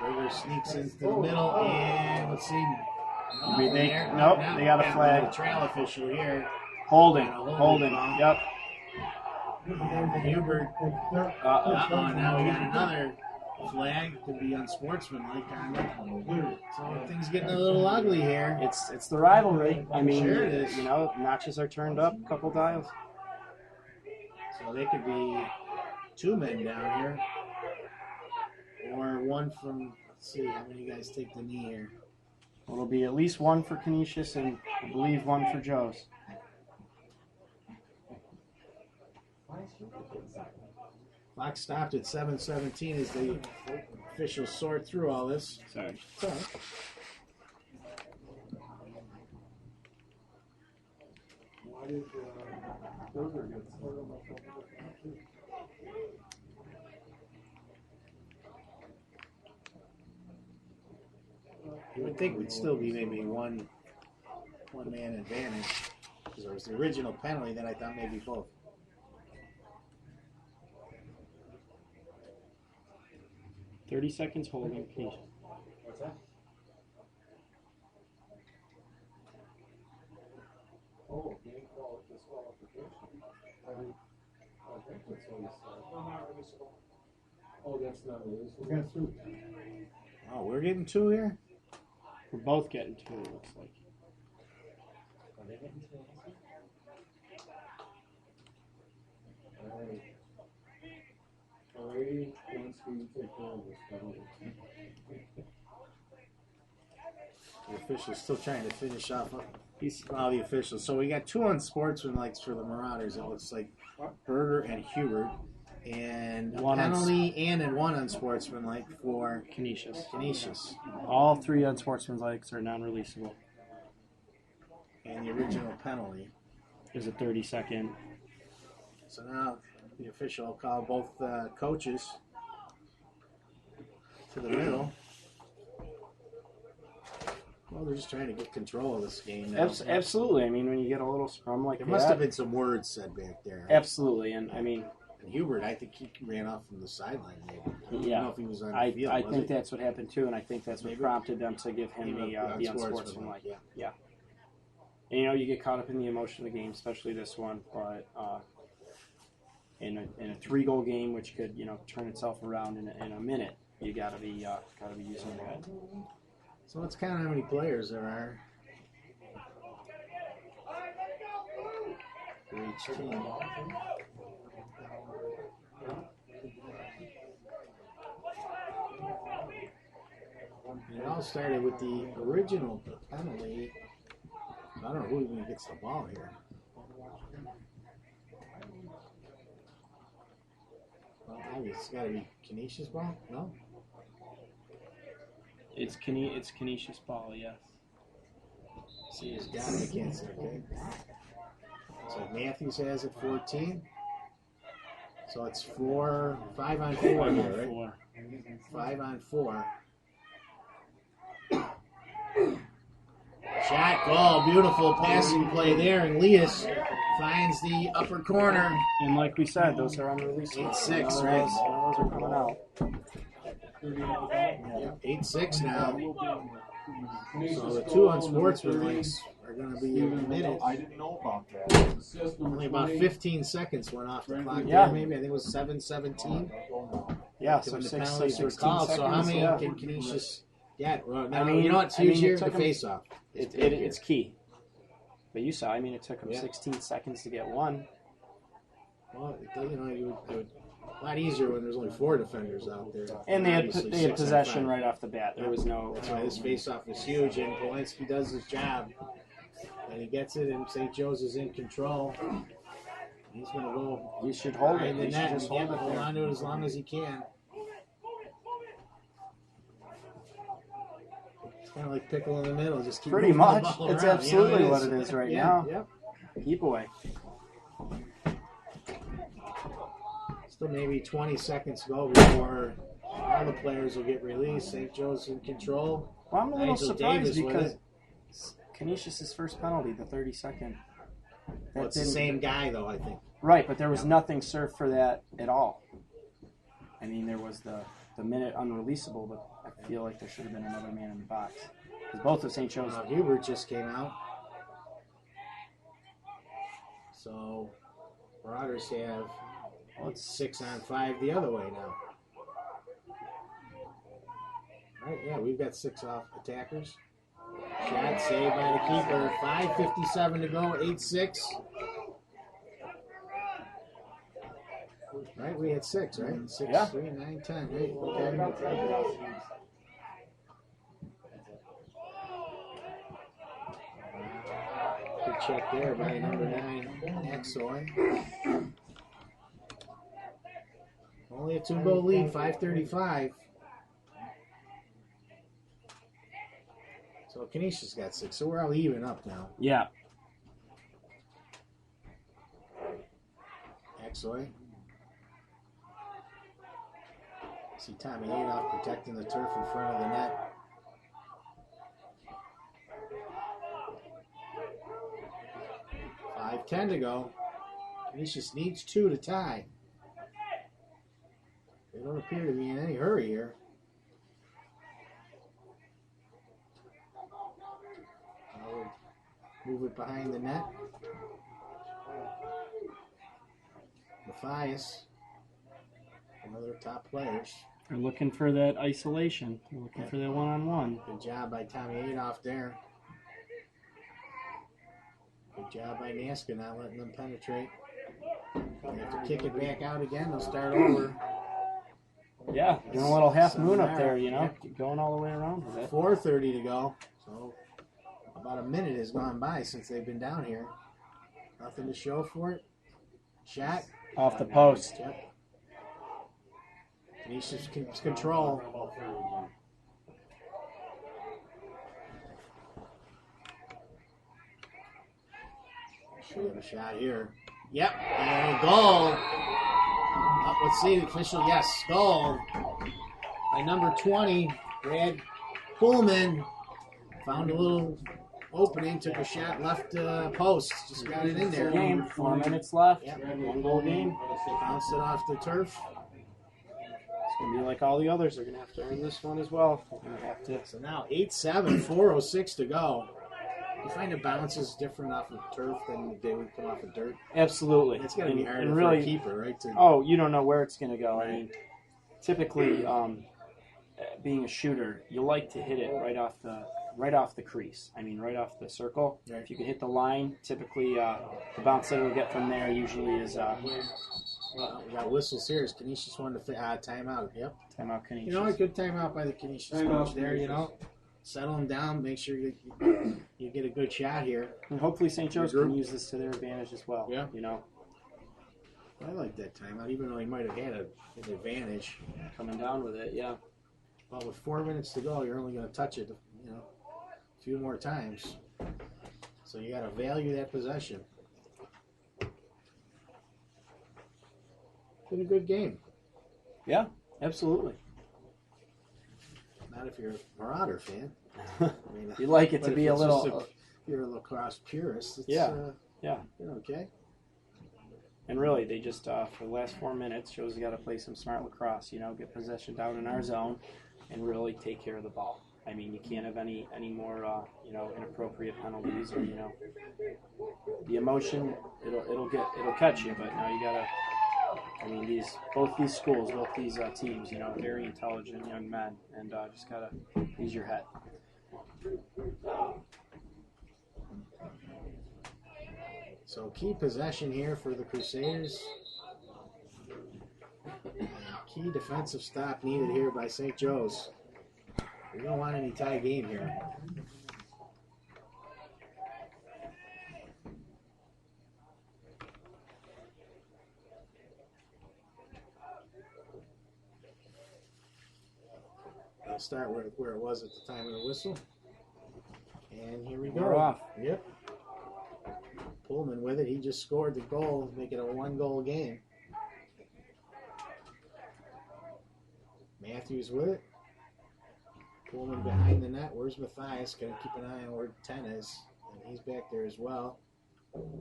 Berger sneaks into the middle, and let's see. Nothing there. Nope, Now they got a we flag. the trail official here. Holding. Holding. Holding. Yep. Hubert. Now we got another flag. Could be unsportsmanlike conduct. So things getting a little ugly here. It's the rivalry. I mean, Sure it is. you know, notches are turned up a couple dials. So they could be 2 men down here. Or one from, let's see, how many guys take the knee here? It'll be at least 1 for Canisius and I believe 1 for Joe's. Clock stopped at 7:17 as the officials sort through all this. Sorry. It's all right. Those are good. You would think we'd still be maybe one man advantage. Because there was the original penalty, then I thought maybe both. $30 holding. Please. What's that? Oh, game call disqualification. I think that's what he said. Oh, that's not releasable. We got two. Oh, we're getting two here? We're both getting 2, it looks like. Are they getting two? Alright. Brady wants you to take care of this penalty. The official's still trying to finish off all the officials. So we got 2 unsportsmanlikes for the Marauders. It looks like Berger and Hubert. And a One penalty and 1 unsportsmanlike for Canisius. All 3 unsportsmanlikes are non-releasable. And the original penalty. There's a 30-second. So now the official will call both coaches to the middle. Well, they're just trying to get control of this game now. Absolutely. I mean, when you get a little scrum like There that. must have been some words said back there. Absolutely. And, I mean, And Hubert, I think he ran off from the sideline. Maybe. I don't Yeah. know if he was on the I field. think that's what happened, too, and I think that's what Maybe. prompted them to give him the unsportsmanlike. Yeah. And, you know, you get caught up in the emotion of the game, especially this one, but in a 3-goal game, which could, you know, turn itself around in a minute, you gotta be using your head. So let's count how many players there are for each team. And it all started with the original penalty. I don't know who even gets the ball here. Well, it's got to be Canisius' ball? No? It's Canisius ball, yes. See, he's got it. I can't see. Okay. So Matthews has it 14. So it's 5 on 4 here, right? 5 on 4. Shot, goal, beautiful passing play there, and Leas finds the upper corner. And like we said, those are unreleasable. 8-6, right? Those are coming out. Yep, 8-6 now. So the 2 unsportsmanlikes are going to be admitted. I didn't know about that. Only about 15 seconds went off the clock Yeah. there, maybe. I think it was 7:17. Yeah, so When the 16 penalties were seconds. called. So how many Yeah. can Canisius get? Well, now, I mean- you know what's I mean, huge it here? The took 'em- face-off. It's key. But you saw, I mean, it took them Yeah. 16 seconds to get one. Well, you know, it would a lot easier when there's only 4 defenders out there. And they had Obviously 6 on possession 5. right off the bat. There was no. That's why this face-off is huge, and Polanski does his job, and he gets it, and St. Joe's is in control. He's going to go You should hold it. behind the You should net just and hold it hold there. on to it as long as he can. It's kind of like pickle in the middle, just keep Pretty moving the much. ball It's around. absolutely Yeah, what it is right Yeah, now. Yep. Keep away. Still maybe 20 seconds to go before all the players will get released. St. Joe's in control. Well, I'm a little Nigel surprised Davis with because it. Canisius' first penalty, the 32nd. Well, it's the same guy, though, I think. Right, but there was nothing served for that at all. I mean, there was the minute unreleasable, but I feel like there should have been another man in the box. Because both of St. Joe's. Hubert just came out. So, Marauders have 6 on 5 the other way now. Right, yeah, we've got 6 off attackers. Shot saved by the keeper. 5:57 to go, 8-6. Right, we had 6, right? 6, Yeah. 3, 9, 10. Right? Okay. Good check there by number 9, Exoy. Only a 2-goal lead, 5:35. So Canisius got 6, so we're all even up now. Yeah. Axoy. See Tommy Adolph protecting the turf in front of the net. $5:10 to go. Canisius needs 2 to tie. They don't appear to be in any hurry here. Now we'll move it behind the net. Matthias, one of their top players. They're looking for that isolation. They're looking for that one-on-one. Good job by Tommy Adolph there. Good job by Nasca not letting them penetrate. They have to kick it back out again. They'll start over. Yeah, doing a little half moon up there, you know, going all the way around with it. 4:30 to go. So about a minute has gone by since they've been down here. Nothing to show for it. Shot. Off the post. Yep. Canisius keeps control. Should have a shot here. Yep, and a goal. Let's see the official. Yes, goal by number 20, Brad Pullman. Found a little opening, took a shot left post, just got it in there. Game, 4 minutes left. Yep. 1-goal game. Bounced it off the turf. It's going to be like all the others. They're going to have to earn this one as well. They're going to have to. So now 8-7, 4:06 to go. You find the bounces different off of turf than they would come off of dirt. Absolutely. It's going to be harder and for really, a keeper, right? Oh, you don't know where it's going to go. I mean, typically, being a shooter, you like to hit it right off the crease. I mean, right off the circle. Right. If you can hit the line, typically the bounce that it'll get from there usually is we got whistles here. Is Canisius wanted to timeout? Yep. timeout Canisius. You know, a good timeout by the Canisius coach there. You know, settle them down. Make sure you get a good shot here. And hopefully St. Joe's can use this to their advantage as well. Yeah. You know, I like that timeout, even though he might have had an advantage. coming down with it, yeah. Well, with 4 minutes to go, you're only going to touch it, you know, a few more times. So you got to value that possession. Been a good game. Yeah, absolutely. Not if you're a Marauder fan. I mean, You'd like it but to if be a it's little. just if you're a lacrosse purist. It's, Yeah. You're okay. And really, they just, for the last 4 minutes, shows you got to play some smart lacrosse, you know, get possession down in our zone and really take care of the ball. I mean, you can't have any more, inappropriate penalties or, the emotion, it'll catch you, but now you got to, I mean, both these schools, both these teams, very intelligent young men, and just got to use your head. So key possession here for the Crusaders. Key defensive stop needed here by St. Joe's. We don't want any tie game here. I'll start where it was at the time of the whistle. And here we go. We're off. Yep. Pullman with it. He just scored the goal, making a 1-goal game. Matthews with it. Pullman behind the net. Where's Matthias? Gonna keep an eye on where 10 is. And he's back there as well.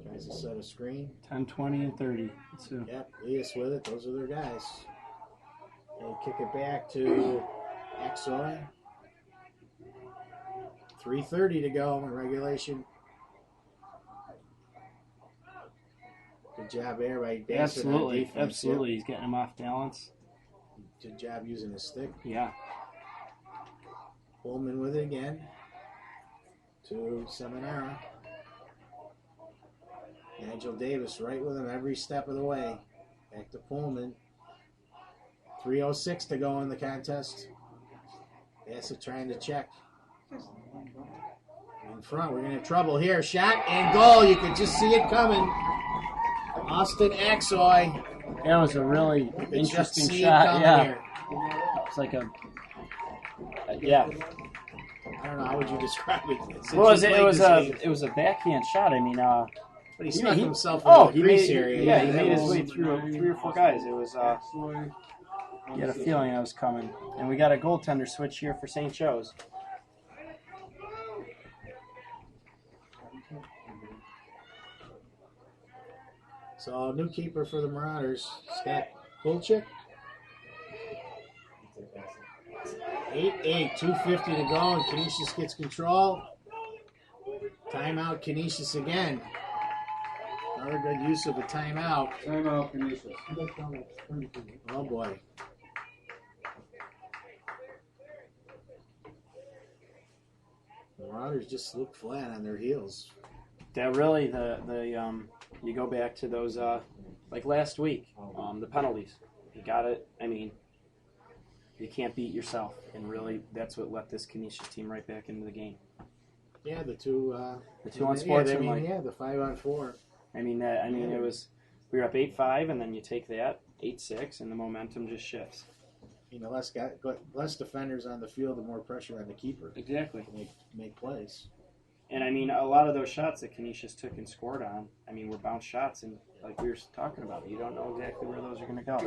Tries to set a screen. 10, 20, and 30. Yep, Elias with it. Those are their guys. And kick it back to Axoy. 3:30 to go in regulation. Good job there by Danson on Absolutely, defense. absolutely. Yep. He's getting him off balance. Good job using his stick. Yeah. Pullman with it again. To Seminara. Nigel Davis right with him every step of the way. Back to Pullman. 3:06 to go in the contest. Bassett trying to check. In front, we're going to have trouble here. Shot and goal. You could just see it coming. Austin Axoy. That was a really You could just interesting see shot. it coming Yeah. here. It's like yeah. I don't know, how would you describe it? Since What was you it? played this game. It was a backhand shot. I mean, But he snuck himself Oh, into the he crease made area. yeah, he that made his was- way through 3 or 4 guys. It was you had a feeling I was coming. And we got a goaltender switch here for St. Joe's. So, new keeper for the Marauders, Scott Kulchik. 8-8, 2:50 to go, and Canisius gets control. Timeout, Canisius again. Another good use of a timeout. Timeout, Canisius. Oh boy. The Marauders just look flat on their heels. That really you go back to those like last week, the penalties. You got it. I mean, you can't beat yourself, and really that's what let this Canisius team right back into the game. Yeah, the two unsportsmanlike. the 5-on-4. I mean it was we were up 8-5, and then you take that 8-6, and the momentum just shifts. You know, less defenders on the field, the more pressure on the keeper Exactly. to make plays. And I mean, a lot of those shots that Canisius took and scored on, I mean, were bounce shots, and like we were talking about, you don't know exactly where those are going to go.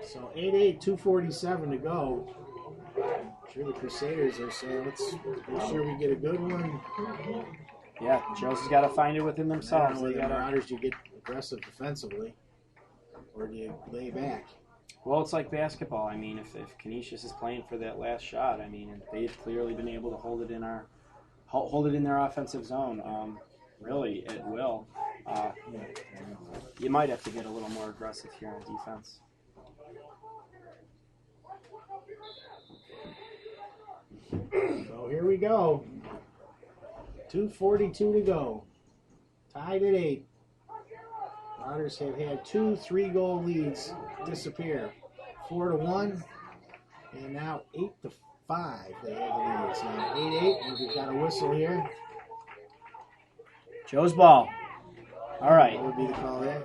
So 8-8, 2:47 to go. I'm sure the Crusaders are saying, let's make sure we get a good one. Yeah, Joe's has got to find it within I themselves. don't know They whether got to. Marauders, do you get aggressive defensively, or do you lay back? Well, it's like basketball. I mean, if Canisius is playing for that last shot, I mean, and they've clearly been able to hold it in their offensive zone. Really, at will. You might have to get a little more aggressive here on defense. So here we go. 2:42 to go. Tied at 8. Marauders have had 2 3-goal leads disappear. 4-1, and now 8-5. They have the leads now. 8-8, and we've got a whistle here. Joe's ball. All right. What would be the call there?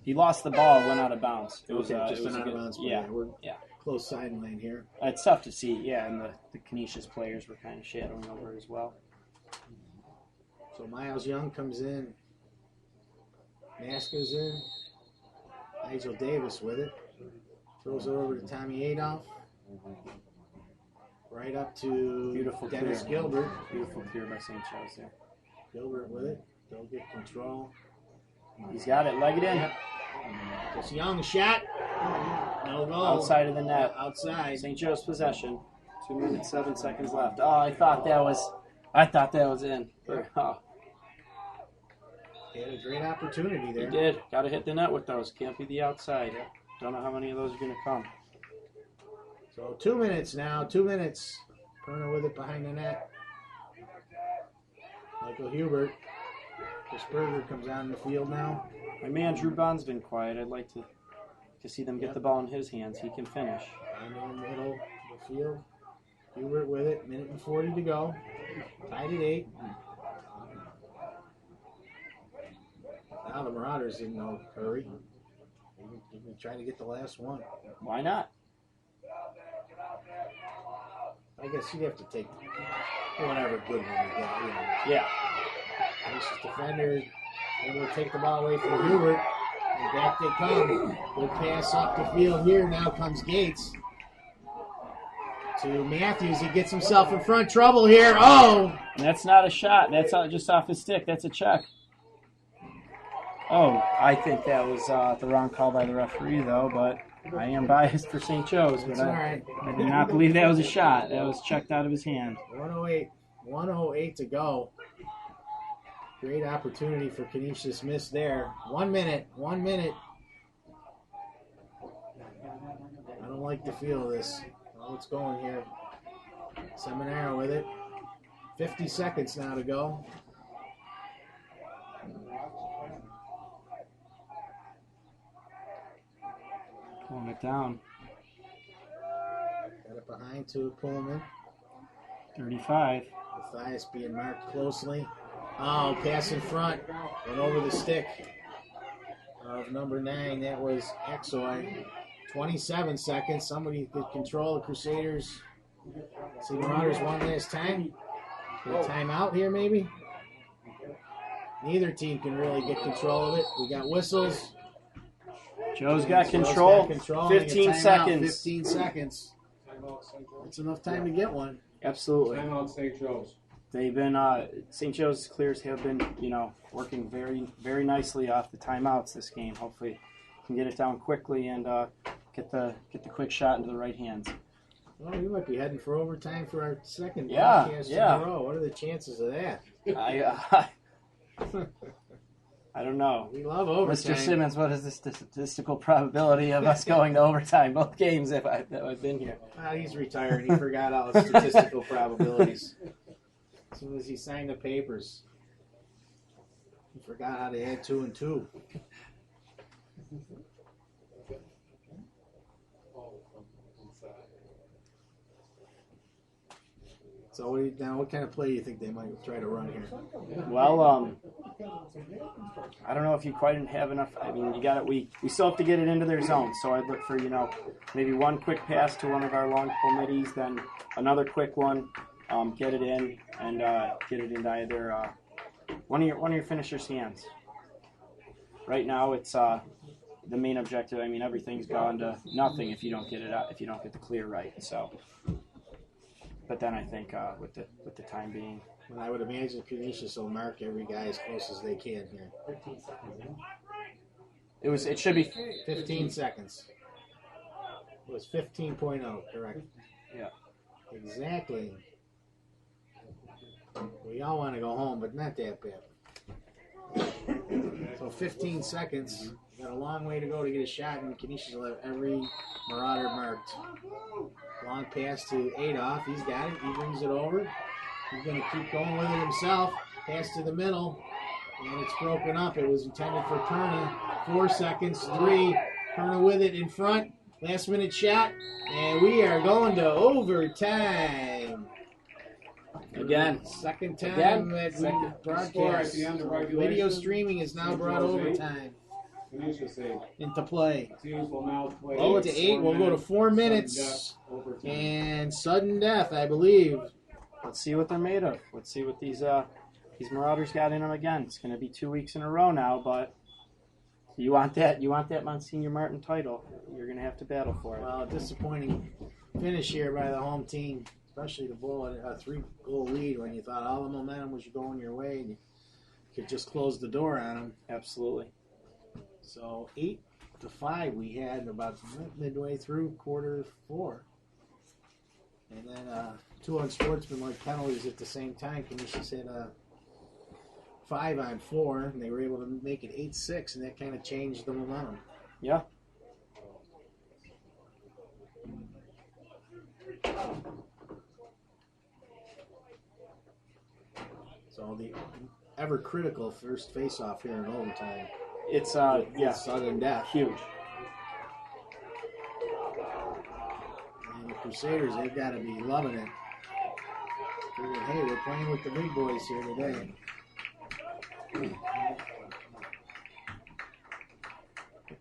He lost the ball, went out of bounds. It was just it was an a out of good- bounds play. yeah. We're yeah. close sideline here. It's tough to see, yeah, and the Canisius players were kind of shadowing over as well. So Miles Young comes in. Maska's in. Nigel Davis with it. Throws it over to Tommy Adolph. Right up to Beautiful Dennis clear. Gilbert. Beautiful clear by St. Charles there. Gilbert with it. They'll get control. He's got it, leg it in. Yep. Just Young shot. No goal. Outside of the net. Outside. St. Joe's possession. 2 minutes, 7 seconds left. Oh, I thought that was in. Oh, He had a great opportunity he there. did. Got to hit the net with those. Can't be the outside. Don't know how many of those are going to come. So 2 minutes now. 2 minutes. Perna with it behind the net. Michael Hubert. Chris Berger comes on the field now. My man Drew Bond's been quiet. I'd like to see them get the ball in his hands. He can finish. I'm in the middle of the field. Hubert with it. 1:40 to go. Tied at 8. Now the Marauders in no hurry. You can try to get the last one. Why not? I guess you'd have to take whatever good one you get. You know. Yeah. Gracious defender able to take the ball away from Hubert. And back they come. Good pass up the field here. Now comes Gates. To Matthews. He gets himself in front. Trouble here. Oh! And that's not a shot. That's just off his stick. That's a check. Oh, I think that was the wrong call by the referee, though, but I am biased for St. Joe's. But That's all right. I do not believe that was a shot. That was checked out of his hand. 1:08 to go. Great opportunity for Canisius. Miss there. 1 minute. 1 minute. I don't like the feel of this. Oh, it's going here. Seminara with it. 50 seconds now to go. Pulling it down. Got it behind to Pullman. 35. Matthias being marked closely. Oh, pass in front. Went over the stick of number 9. That was Exoy. 27 seconds. Somebody could control the Crusaders. See the Marauders one last time. Get a timeout here, maybe? Neither team can really get control of it. We got whistles. Joe's got control. 15 Timeout, seconds. 15 seconds. Timeout, St. Joe's. That's enough time to get one. Absolutely. Timeout, St. Joe's. They've been St. Joe's Clears have been, working very, very nicely off the timeouts this game. Hopefully, can get it down quickly and get the quick shot into the right hands. Well, we might be heading for overtime for our second Yeah, broadcast yeah. in a row. What are the chances of that? I don't know. We love overtime. Mr. Simmons, what is the statistical probability of us going to overtime both games that I've been here? He's retired. He forgot all his statistical probabilities. As soon as he signed the papers, he forgot how to add 2 and 2. So what kind of play do you think they might try to run here? Well, I don't know if you quite have enough. I mean, you got it. We still have to get it into their zone. So I'd look for maybe one quick pass to one of our long committees, then another quick one, get it in and get it into either one of your finishers' hands. Right now, it's the main objective. I mean, everything's gone to nothing if you don't get it out, if you don't get the clear right. So. But then I think with the time being, well, I would imagine Canisius will mark every guy as close as they can here. it should be 15 seconds. It was 15.0, correct? Yeah. Exactly. We all want to go home, but not that bad. So 15 seconds. You got a long way to go to get a shot, and Canisius will have every Marauder marked. Long pass to Adolph. He's got it. He brings it over. He's going to keep going with it himself. Pass to the middle. And it's broken up. It was intended for Kerna. 4 seconds. 3. Kerna with it in front. Last minute shot. And we are going to overtime. again. Second time Again. that we Score at broadcast. the end of Video regulation. streaming is now brought overtime Canisius 8. into play. Teams will now play 8 to 8. We'll go to 4 minutes. Sudden death, overtime. And sudden death, I believe. Let's see what they're made of. Let's see what these Marauders got in them again. It's going to be 2 weeks in a row now, but you want that Monsignor Martin title. You're going to have to battle for it. Well, disappointing finish here by the home team, especially to blow a 3-goal lead when you thought all the momentum was going your way and you could just close the door on them. Absolutely. So 8-5 we had about midway through quarter 4. And then 2 unsportsmanlike penalties at the same time. Canisius had a 5-on-4, and they were able to make it 8-6, and that kind of changed the momentum. Yeah. So the ever critical first face-off here in overtime. It's Sudden death. huge. And the Crusaders, they've got to be loving it. Figuring, hey, we're playing with the big boys here today.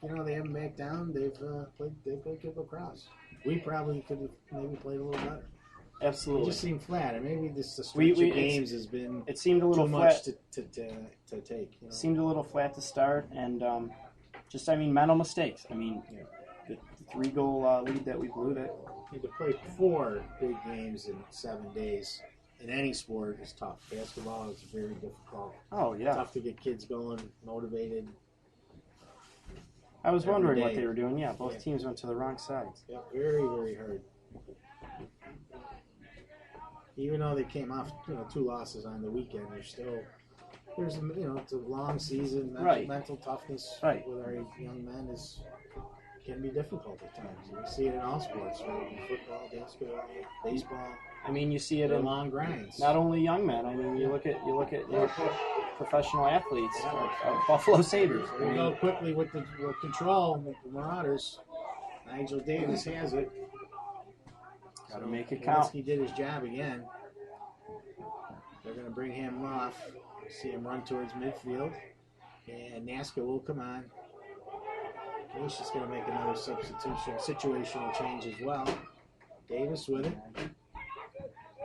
But, they haven't backed down. They've played good lacrosse. We probably could have maybe played a little better. It Absolutely. just seemed flat, or maybe the stretch of it's- games has been It seemed a little too flat. much to take. Seemed a little flat to start, and mental mistakes. I mean, Yeah. the 3-goal lead that we blew that. To play 4 big games in 7 days in any sport is tough. Basketball is very difficult. Oh yeah. Tough to get kids going, motivated. I was every wondering what day. they were doing. Yeah, both Yeah. teams went to the wrong sides. Yeah, very, very hard. Even though they came off, 2 losses on the weekend, there's it's a long season. Right. Mental toughness Right. with our young men can be difficult at times. You see it in all sports, right? Football, basketball, baseball. I mean, you see it They're in long grinds. not only young men. I mean, you look at professional athletes, Buffalo Sabres. So we go quickly with control with the Marauders. Nigel Davis has it. Got to make it count. He did his job again. They're going to bring him off. See him run towards midfield. And Nasca will come on. He's just going to make another situational change as well. Davis with it.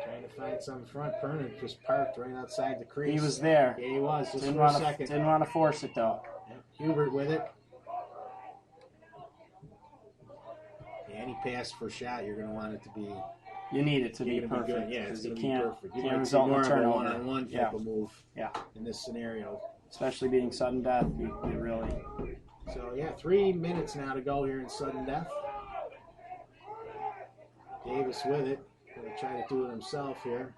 Trying to find some front. Perna just parked right outside the crease. He was there. Yeah, he was. Just Didn't for a want second. to force it though. Yep, Hubert with it. Yeah, any pass for shot, you're going to want it to be. You need it to be You're gonna perfect. good. Yeah, it's because going you to be can't perfect. You can't might see result in more a of a turnover. one-on-one Yeah. type of move. Yeah. In this scenario. Especially being sudden death, you really. So yeah, 3 minutes now to go here in sudden death. Davis with it. Going to try to do it himself here.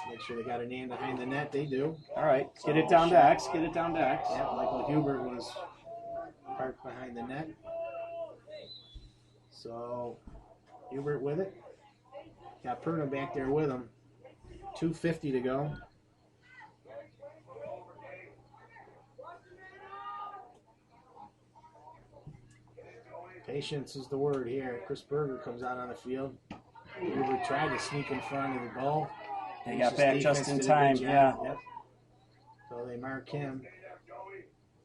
Make sure they got a man behind the net. They do. All right, get it down to X. Get it down to X. Yeah, Michael Hubert was parked behind the net. So Hubert with it. Got Perna back there with him. 2:50 to go. Patience is the word here. Chris Berger comes out on the field. Hubert tried to sneak in front of the ball. They got back just in time. Yeah. Yep. So they mark him.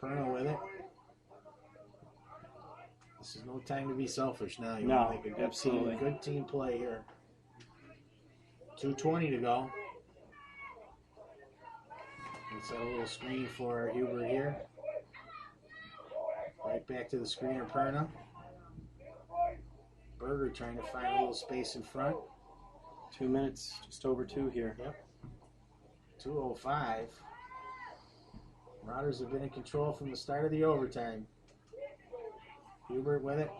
Perna with it. This is no time to be selfish now. You No, want to make a good absolutely. good team play here. 2:20 to go. Let's set a little screen for Hubert here. Right back to the screener, Perna. Berger trying to find a little space in front. 2 minutes, just over 2 here. 2:05. Marauders have been in control from the start of the overtime. Hubert with it.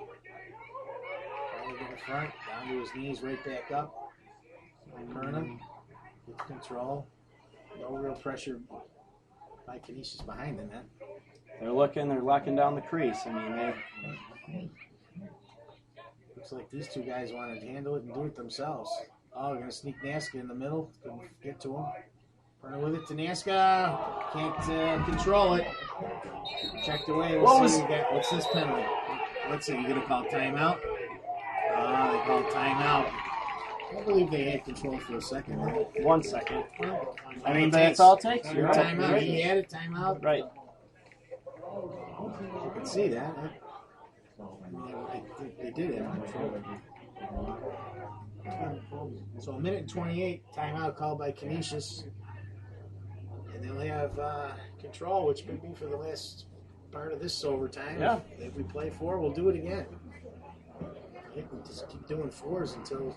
Trying to get in front. Down to his knees, right back up. Perna gets control. No real pressure by Canisius behind the net. They're locking down the crease. I mean, Looks like these two guys wanted to handle it and do it themselves. Oh, they're going to sneak Naska in the middle. Couldn't get to him. Perna with it to Naska. Can't control it. Checked away. What's this penalty? Let's see. You going to call timeout? They called timeout. I don't believe they had control for a second. 1 second. Well, I mean, that's all it takes. You're right. Timeout. Right. He had a timeout. Right. You can see that. Huh? They did have control. So 1:28, timeout called by Canisius. And they'll have control, which may be for the last part of this overtime. Yeah. If we play 4, we'll do it again. I think we'll just keep doing 4s until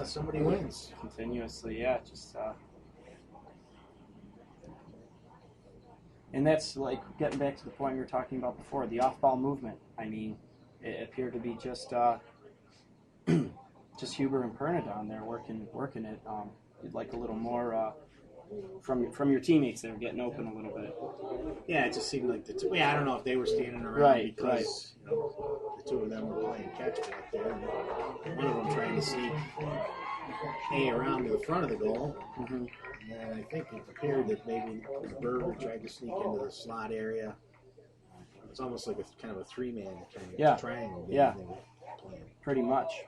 somebody wins. Continuously, yeah. Just. And that's like getting back to the point we were talking about before, the off-ball movement. I mean, it appeared to be just just Huber and Perna down there working it. You'd like a little more from your teammates. They were getting open a little bit. Yeah, it just seemed like the two. Yeah, I don't know if they were standing around Right, because you know, the two of them were playing catch back there. And one of them trying to sneak around to the front of the goal. Mm-hmm. And I think it appeared that maybe Berger tried to sneak into the slot area. It's almost like a kind of a 3-man kind of triangle game. Yeah. They were playing. Pretty much.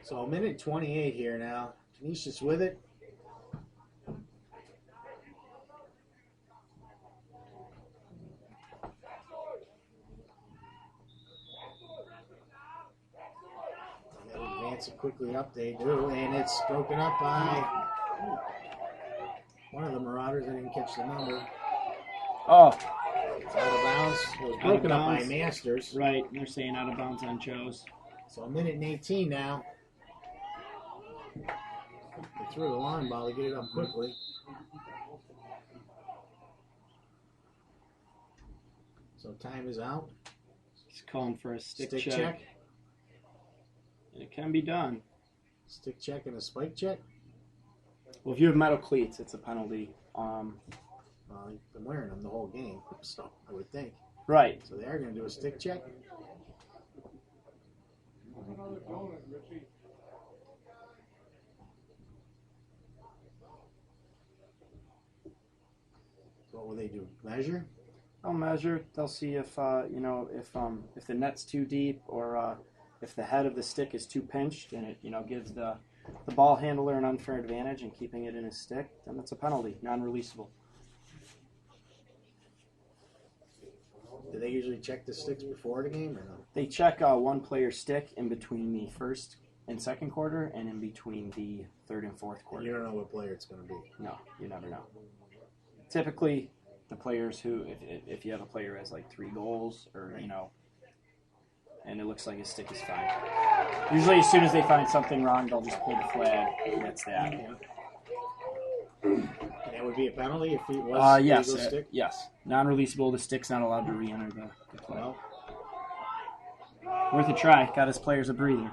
So 1:28 here now. Canisius with it. They'll advance it quickly up. They do, and it's broken up by one of the Marauders. I didn't catch the number. Oh, It's out of bounds. It was broken up by Masters. right. They're saying out of bounds on Joe's. So 1:18 now. They threw the line ball to get it up quickly. So time is out. He's calling for a stick Stick check. check. And it can be done. Stick check and a spike check. Well, if you have metal cleats, it's a penalty. Well, he's been wearing them the whole game, so I would think. Right. So they are going to do a stick check. So what will they do? Measure? They'll measure. They'll see if if the net's too deep or if the head of the stick is too pinched and it gives the ball handler an unfair advantage in keeping it in his stick. Then that's a penalty, non-releasable. Do they usually check the sticks before the game or no? They check one player stick in between the first and second quarter and in between the third and fourth You quarter. don't know what player it's going to be. No, you never know. Typically, the players who, if you have a player has like 3 goals or, you know, and it looks like his stick is fine. Usually as soon as they find something wrong, they'll just pull the flag. That's that. And that would be a penalty if it was Yes. illegal stick? Yes. Non-releasable. The stick's not allowed to re-enter the play. Well, Worth a try. Got his players a breather.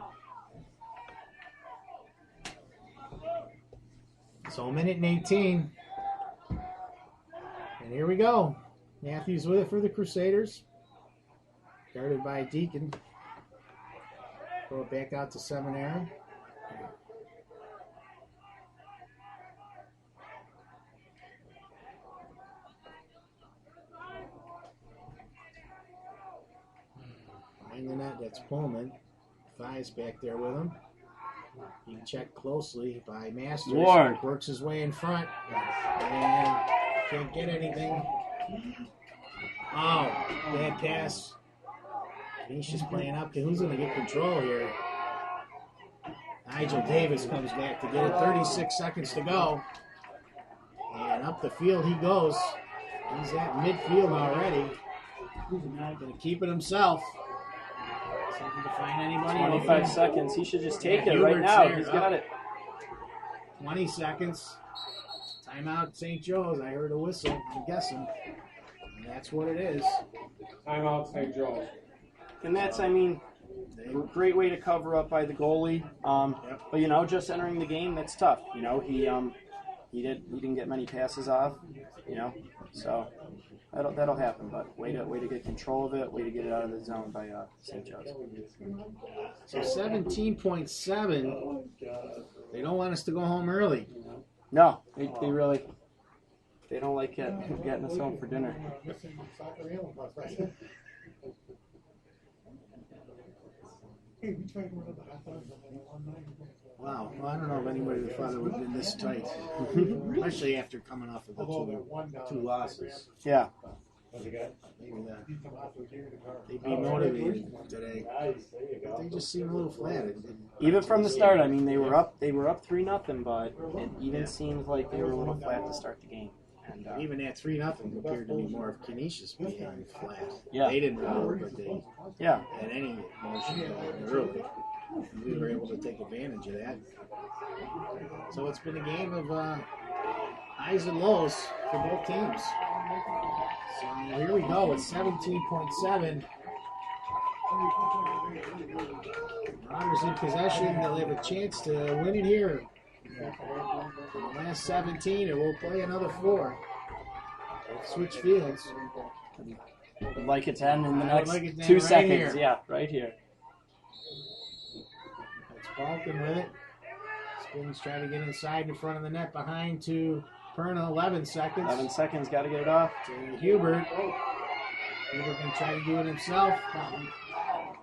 so a minute and 18. And here we go. Matthews with it for the Crusaders. Guarded by Deacon. Throw it back out to Seminary. Behind the net, that's Pullman. Thighs back there with him. Being checked closely by Masters. Ward. Works his way in front. And can't get anything. Oh, bad pass. Canisius playing up to who's going to get control here. Nigel Davis comes back to get it. 36 seconds to go. And up the field he goes. He's at midfield already. Going to keep it himself. Something to find anybody. 25 seconds. He should just take it right Hubert's now. there. He's got it. 20 seconds. Timeout St. Joe's. I heard a whistle. I'm guessing. And that's what it is. Timeout St. Joe's. And that's, I mean, a great way to cover up by the goalie. But you know, just entering the game, that's tough. You know, he didn't get many passes off. You know, so that'll happen. But way to get control of it. Way to get it out of the zone by St. Joe's. So 17.7. They don't want us to go home early. No, they really don't like getting us home for dinner. Wow. Well, I don't know if anybody would thought it would have been this tight. Especially after coming off of the two losses. Yeah. Maybe they'd be motivated today. But they just seem a little flat. Even from the start, I mean, they were up 3-0, but it even seemed like they were a little flat to start the game. And Even at 3-0 appeared to be more of Canisius being flat. Yeah. They didn't know, but they yeah, had any motion going early. And we were able to take advantage of that. So it's been a game of highs and lows for both teams. So here we go. It's 17.7. Marauders in possession. They'll have a chance to win it here. The last 17, and we'll play another 4. We'll switch fields. I'd like it to end in the I would next like it to 2 end right seconds. here. Yeah, right here. That's Balkan with it. Spins trying to get inside in front of the net behind to Perna. 11 seconds. 11 seconds, got to get it off. To Hubert. Hubert can try to do it himself.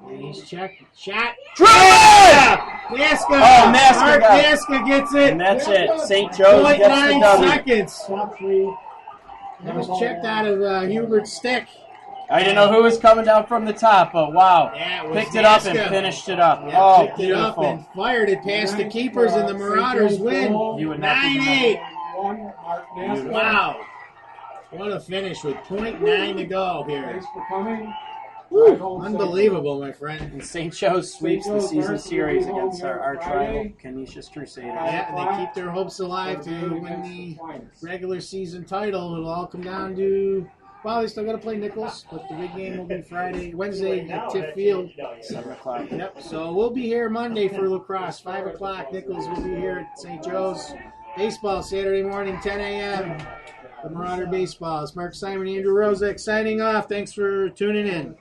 And he's checked. Shot. Naska! Oh, Naska Mark got it. Naska gets it. And that's it. St. Joe's gets the 0.9 W. seconds. That was checked out of Hubert's stick. I didn't know who was coming down from the top, but wow. Yeah, it was Picked it up and Naska. finished it up. Yeah, Oh, picked it up beautiful. and fired it past the keepers, and the Marauders win. You would not be 9-8. Beautiful. Wow. What a finish with 0.9 to go here. Thanks for coming. Woo, unbelievable, my friend. And St. Joe's sweeps the season series against our arch rival, Canisius Crusaders. Yeah, and they keep their hopes alive to win the regular season title. It'll all come down to, well, they still got to play Nichols, but the big game will be Wednesday at Tiff Field. 7 o'clock. Yep, so we'll be here Monday for lacrosse, 5 o'clock. Nichols will be here at St. Joe's. Baseball Saturday morning, 10 a.m. The Marauder Baseball. It's Mark Simon, Andrew Rozek signing off. Thanks for tuning in.